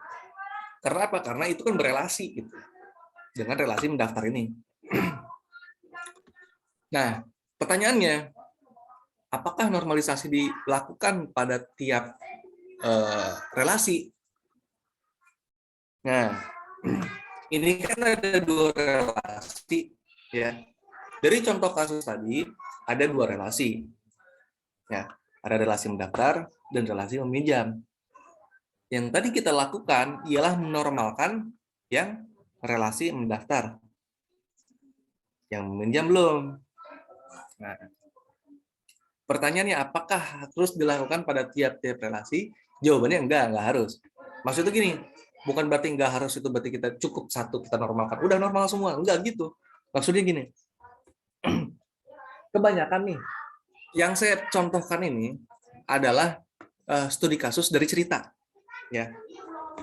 Karena apa? Karena itu kan berelasi gitu. Dengan relasi mendaftar ini. Nah, pertanyaannya, apakah normalisasi dilakukan pada tiap relasi? Nah, ini kan ada dua relasi, ya. Dari contoh kasus tadi, ada dua relasi. Ya, ada relasi mendaftar dan relasi meminjam. Yang tadi kita lakukan ialah menormalkan yang relasi mendaftar. Yang meminjam belum. Nah, pertanyaannya apakah terus dilakukan pada tiap-tiap relasi? Jawabannya enggak harus. Maksudnya gini, bukan berarti enggak harus itu berarti kita cukup satu kita normalkan. Udah normal semua, enggak gitu. Maksudnya gini, kebanyakan nih, yang saya contohkan ini adalah studi kasus dari cerita. Ya,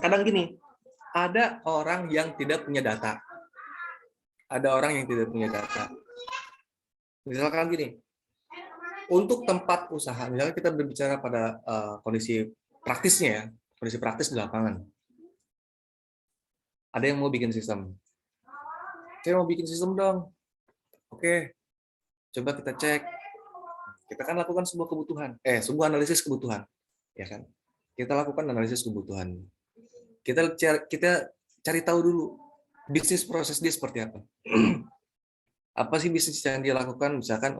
kadang gini, ada orang yang tidak punya data. Ada orang yang tidak punya data. Misalkan gini, untuk tempat usaha, misalnya kita berbicara pada kondisi praktisnya ya, kondisi praktis di lapangan. Ada yang mau bikin sistem. Saya mau bikin sistem dong. Oke, coba kita cek. Kita kan lakukan sebuah analisis kebutuhan, ya kan? Kita lakukan analisis kebutuhan. Kita cari tahu dulu bisnis proses dia seperti apa. Apa sih bisnis yang dia lakukan? Misalkan,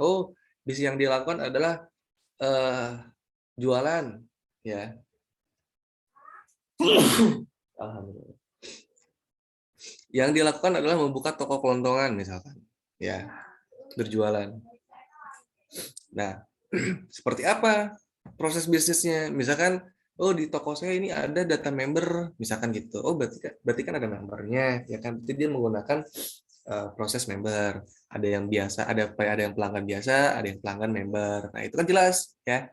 bisnis yang dia lakukan adalah jualan, ya. Alhamdulillah. Yang dia lakukan adalah membuka toko kelontongan, misalkan, ya, berjualan. Nah, seperti apa proses bisnisnya? Misalkan, di toko saya ini ada data member, misalkan gitu. Berarti kan ada membernya, ya kan? Jadi dia menggunakan proses member. Ada yang biasa, ada yang pelanggan biasa, ada yang pelanggan member. Nah, itu kan jelas, ya.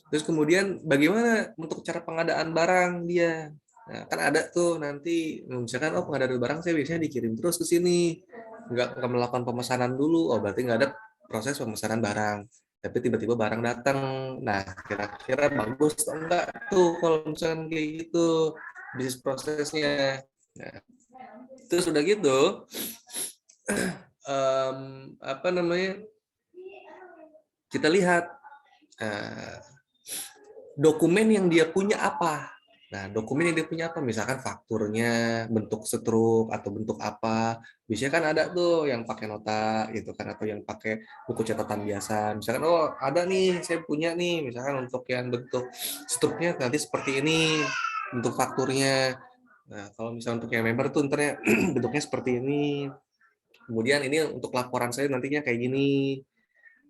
Terus kemudian bagaimana untuk cara pengadaan barang dia? Nah, kan ada tuh nanti misalkan pengadaan barang saya biasanya dikirim terus ke sini, nggak melakukan pemesanan dulu. Berarti nggak ada proses pemesanan barang. Tapi tiba-tiba barang datang. Nah, kira-kira bagus atau enggak tuh kalau misalkan kayak gitu bisnis prosesnya. Nah, terus udah gitu, apa namanya? Kita lihat dokumen yang dia punya apa. Nah, dokumen yang dia punya apa? Misalkan fakturnya bentuk setruk atau bentuk apa. Biasanya kan ada tuh yang pakai nota gitu kan, atau yang pakai buku catatan biasa. Misalkan ada nih, saya punya nih, misalkan untuk yang bentuk struknya nanti seperti ini bentuk fakturnya. Nah, kalau misalnya untuk yang member tuh ntarnya bentuknya seperti ini. Kemudian ini untuk laporan saya nantinya kayak gini.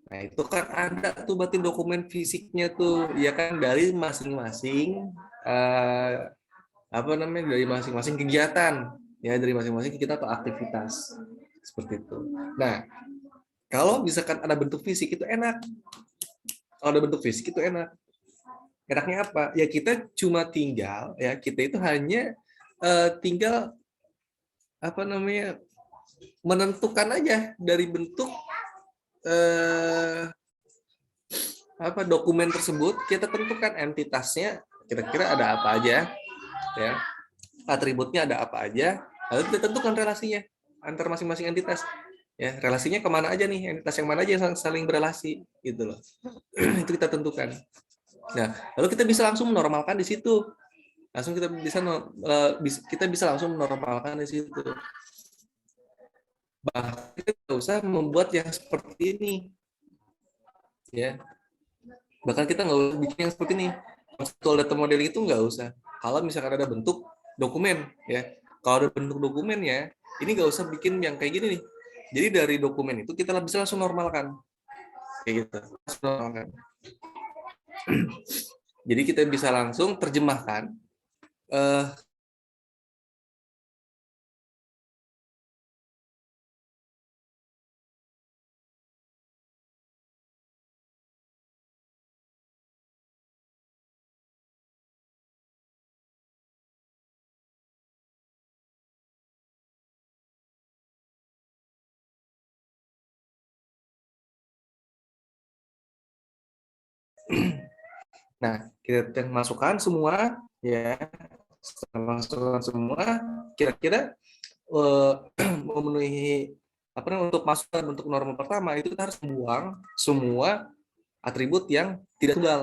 Nah, itu kan ada tuh berarti dokumen fisiknya tuh, ya kan, dari masing-masing dari masing-masing kegiatan, ya, dari masing-masing kegiatan atau aktivitas seperti itu. Nah, kalau misalkan ada bentuk fisik itu enak. Kalau ada bentuk fisik itu enak. Enaknya apa? Ya kita cuma tinggal, ya kita itu hanya tinggal menentukan aja dari bentuk dokumen tersebut, kita tentukan entitasnya kira-kira ada apa aja, ya, atributnya ada apa aja, lalu kita tentukan relasinya antar masing-masing entitas, ya, relasinya kemana aja nih, entitas yang mana aja yang saling berelasi gitu loh. Itu kita tentukan. Nah, lalu kita bisa langsung menormalkan di situ, kita bisa langsung menormalkan di situ. Bahkan kita tidak usah membuat yang seperti ini, ya. Bahkan kita nggak usah bikin yang seperti ini. Conceptual data modeling itu nggak usah. Kalau misalkan ada bentuk dokumen, ya. Kalau ada bentuk dokumen ya, ini nggak usah bikin yang kayak gini nih. Jadi dari dokumen itu kita bisa langsung normalkan, kayak gitu. Jadi kita bisa langsung terjemahkan Nah, kita masukkan semua, ya, setelah masukkan semua, kira-kira memenuhi apa namanya untuk masukan untuk norma pertama itu kita harus buang semua atribut yang tidak tunggal.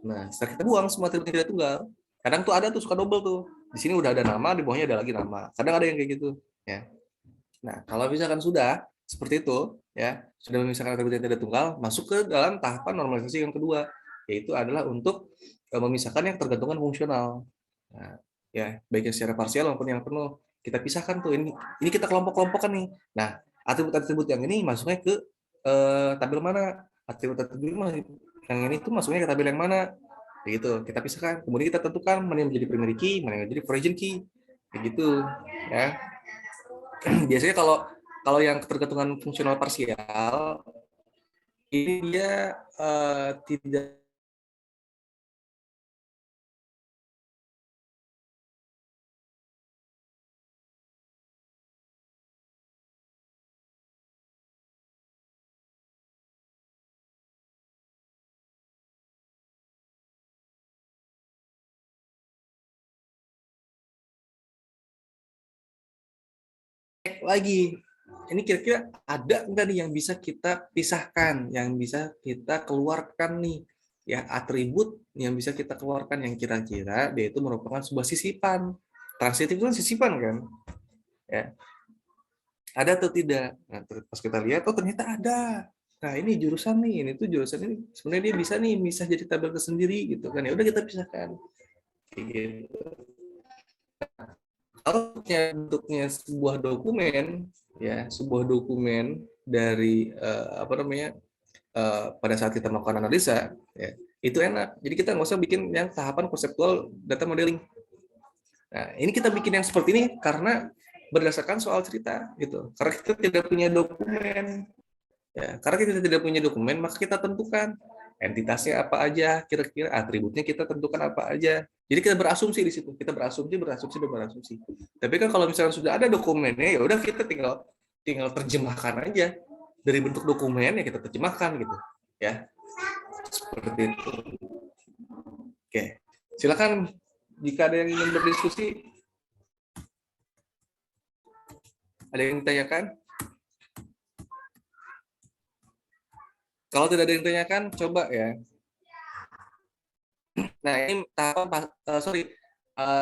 Nah, setelah kita buang semua atribut yang tidak tunggal, kadang tuh ada tuh suka double tuh. Di sini udah ada nama, di bawahnya ada lagi nama. Kadang ada yang kayak gitu, ya. Nah, kalau misalkan sudah seperti itu, ya, sudah memisahkan atribut yang tidak tunggal, masuk ke dalam tahapan normalisasi yang kedua, yaitu adalah untuk memisahkan yang tergantungan fungsional. Nah, ya, baik yang secara parsial maupun yang penuh. Kita pisahkan tuh ini kita kelompok-kelompokkan nih. Nah, atribut-atribut yang ini masuknya ke tabel mana? Atribut-atribut yang ini tuh masuknya ke tabel yang mana? Begitu, kita pisahkan. Kemudian kita tentukan mana yang menjadi primary key, mana yang menjadi origin key. Begitu, ya. Biasanya kalau kalau yang ketergantungan fungsional parsial ini dia tidak lagi. Ini kira-kira ada nggak nih yang bisa kita pisahkan, yang bisa kita keluarkan nih, ya atribut yang bisa kita keluarkan yang kira-kira dia itu merupakan sebuah sisipan. Transitif itu kan sisipan kan, ya. Ada atau tidak? Nah, pas kita lihat, oh ternyata ada. Nah ini jurusan nih, ini tuh jurusan ini sebenarnya dia bisa nih, bisa jadi tabel tersendiri gitu kan. Ya udah kita pisahkan. Kayak gitu. Kalau bentuknya sebuah dokumen, ya sebuah dokumen dari apa namanya pada saat kita melakukan analisa, ya, itu enak. Jadi kita nggak usah bikin yang tahapan konseptual data modeling. Nah, ini kita bikin yang seperti ini karena berdasarkan soal cerita, gitu. Karena kita tidak punya dokumen, ya. Karena kita tidak punya dokumen, maka kita tentukan entitasnya apa aja, kira-kira atributnya kita tentukan apa aja. Jadi kita berasumsi di situ, kita berasumsi. Tapi kan kalau misalnya sudah ada dokumennya, ya udah kita tinggal terjemahkan aja dari bentuk dokumen ya kita terjemahkan gitu, ya seperti itu. Oke, silakan jika ada yang ingin berdiskusi, ada yang ditanyakan. Kalau tidak ada yang ditanyakan, coba ya. Nah ini tahapan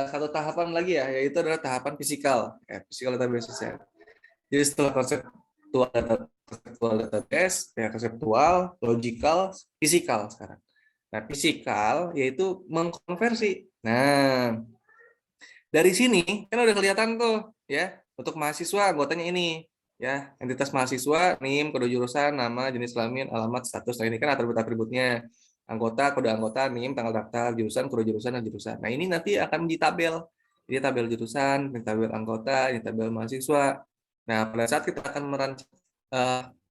satu tahapan lagi ya, yaitu adalah tahapan fisikal, ya, physical database design. Jadi setelah konseptual database, ya konseptual, logical, fisikal sekarang. Nah fisikal yaitu mengkonversi. Nah dari sini kan udah kelihatan tuh ya untuk mahasiswa anggotanya ini ya entitas mahasiswa, NIM, kode jurusan, nama, jenis kelamin, alamat, status. Nah ini kan atribut-atributnya. Anggota, kode anggota, NIM, tanggal daftar, jurusan, kode jurusan, dan jurusan. Nah, ini nanti akan menjadi tabel. Ini tabel jurusan, ini tabel anggota, ini tabel mahasiswa. Nah, pada saat kita akan merancang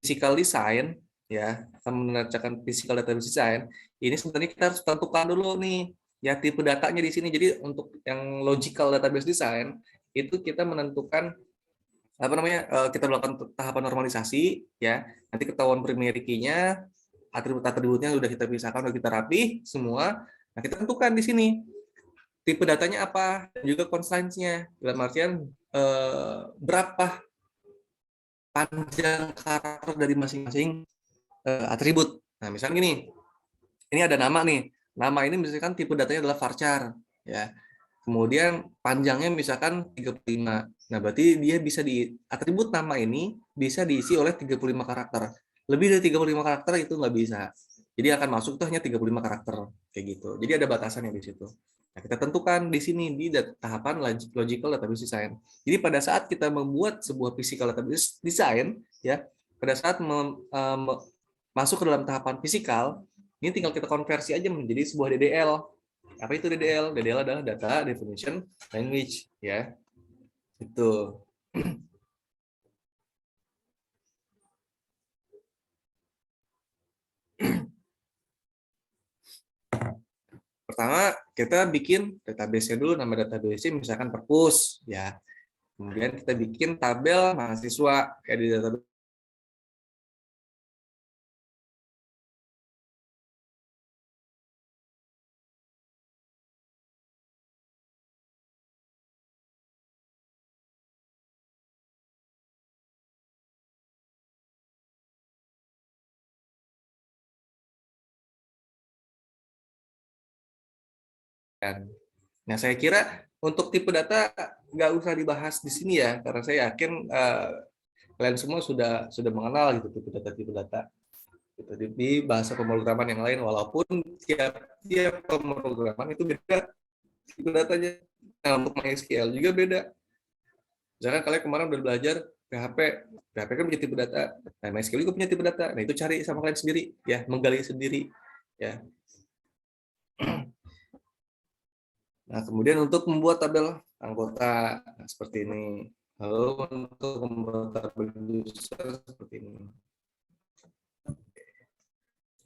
physical design, ya, akan merancangkan physical database design, ini sebenarnya kita harus tentukan dulu nih, ya tipe datanya di sini. Jadi untuk yang logical database design, itu kita menentukan apa namanya kita melakukan tahapan normalisasi, ya nanti ketahuan primary key-nya, atribut-atributnya sudah kita pisahkan, sudah kita rapi semua. Nah, kita tentukan di sini tipe datanya apa dan juga constraints-nya. Dalam artian berapa panjang karakter dari masing-masing atribut. Nah, misalnya gini. Ini ada nama nih. Nama ini misalkan tipe datanya adalah varchar, ya. Kemudian panjangnya misalkan 35. Nah, berarti dia bisa di atribut nama ini bisa diisi oleh 35 karakter. Lebih dari 35 karakter itu nggak bisa. Jadi akan masuk tuh hanya 35 karakter kayak gitu. Jadi ada batasannya di situ. Nah, kita tentukan di sini di tahapan logical database design. Jadi pada saat kita membuat sebuah physical database design, ya, pada saat masuk ke dalam tahapan fisikal, ini tinggal kita konversi aja menjadi sebuah DDL. Apa itu DDL? DDL adalah data definition language, ya. Itu. Pertama, kita bikin database-nya dulu, nama database-nya misalkan perpus, ya. Kemudian kita bikin tabel mahasiswa kayak di database Nah, saya kira untuk tipe data nggak usah dibahas di sini ya, karena saya yakin kalian semua sudah mengenal gitu tipe data gitu, di bahasa pemrograman yang lain, walaupun tiap pemrograman itu beda tipe datanya. Nah, untuk MySQL juga beda. Misalkan kalian kemarin udah belajar PHP kan punya tipe data, nah MySQL juga punya tipe data. Nah, itu cari sama kalian sendiri ya, menggali sendiri ya. Nah, kemudian untuk membuat tabel anggota seperti ini. Lalu untuk membuat tabel user seperti ini.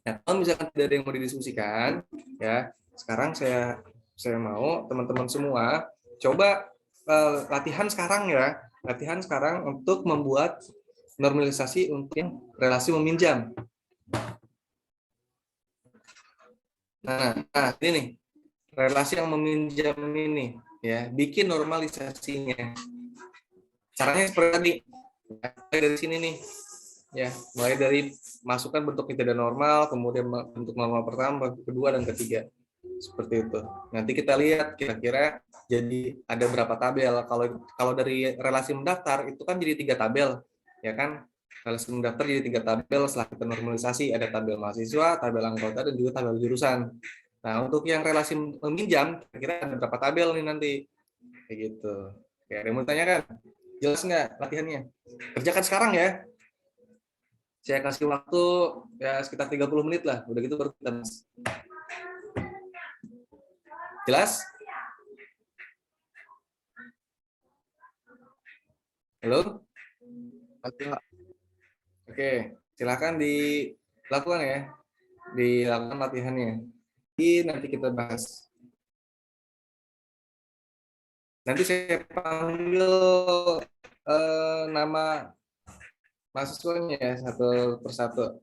Nah, kalau misalkan tidak ada yang mau didiskusikan, ya sekarang saya mau teman-teman semua coba latihan sekarang ya, latihan sekarang untuk membuat normalisasi untuk yang relasi meminjam. Nah ini nih. Relasi yang meminjam ini ya, bikin normalisasinya. Caranya seperti tadi. Mulai dari sini nih. Ya, mulai dari masukkan bentuk yang tidak normal, kemudian bentuk normal pertama, bentuk kedua dan ketiga. Seperti itu. Nanti kita lihat kira-kira jadi ada berapa tabel. Kalau dari relasi mendaftar itu kan jadi 3 tabel, ya kan? Relasi mendaftar jadi 3 tabel setelah kita normalisasi, ada tabel mahasiswa, tabel anggota dan juga tabel jurusan. Nah, untuk yang relasi meminjam, kira-kira ada berapa tabel nih nanti? Kayak gitu. Oke, ada yang mau tanyakan? Jelas nggak latihannya? Kerjakan sekarang ya. Saya kasih waktu ya sekitar 30 menit lah. Udah gitu baru kita bahas. Jelas? Halo? Oke, silakan dilakukan ya. Dilakukan latihannya. Nanti kita bahas. Nanti saya panggil nama mahasiswanya ya satu persatu.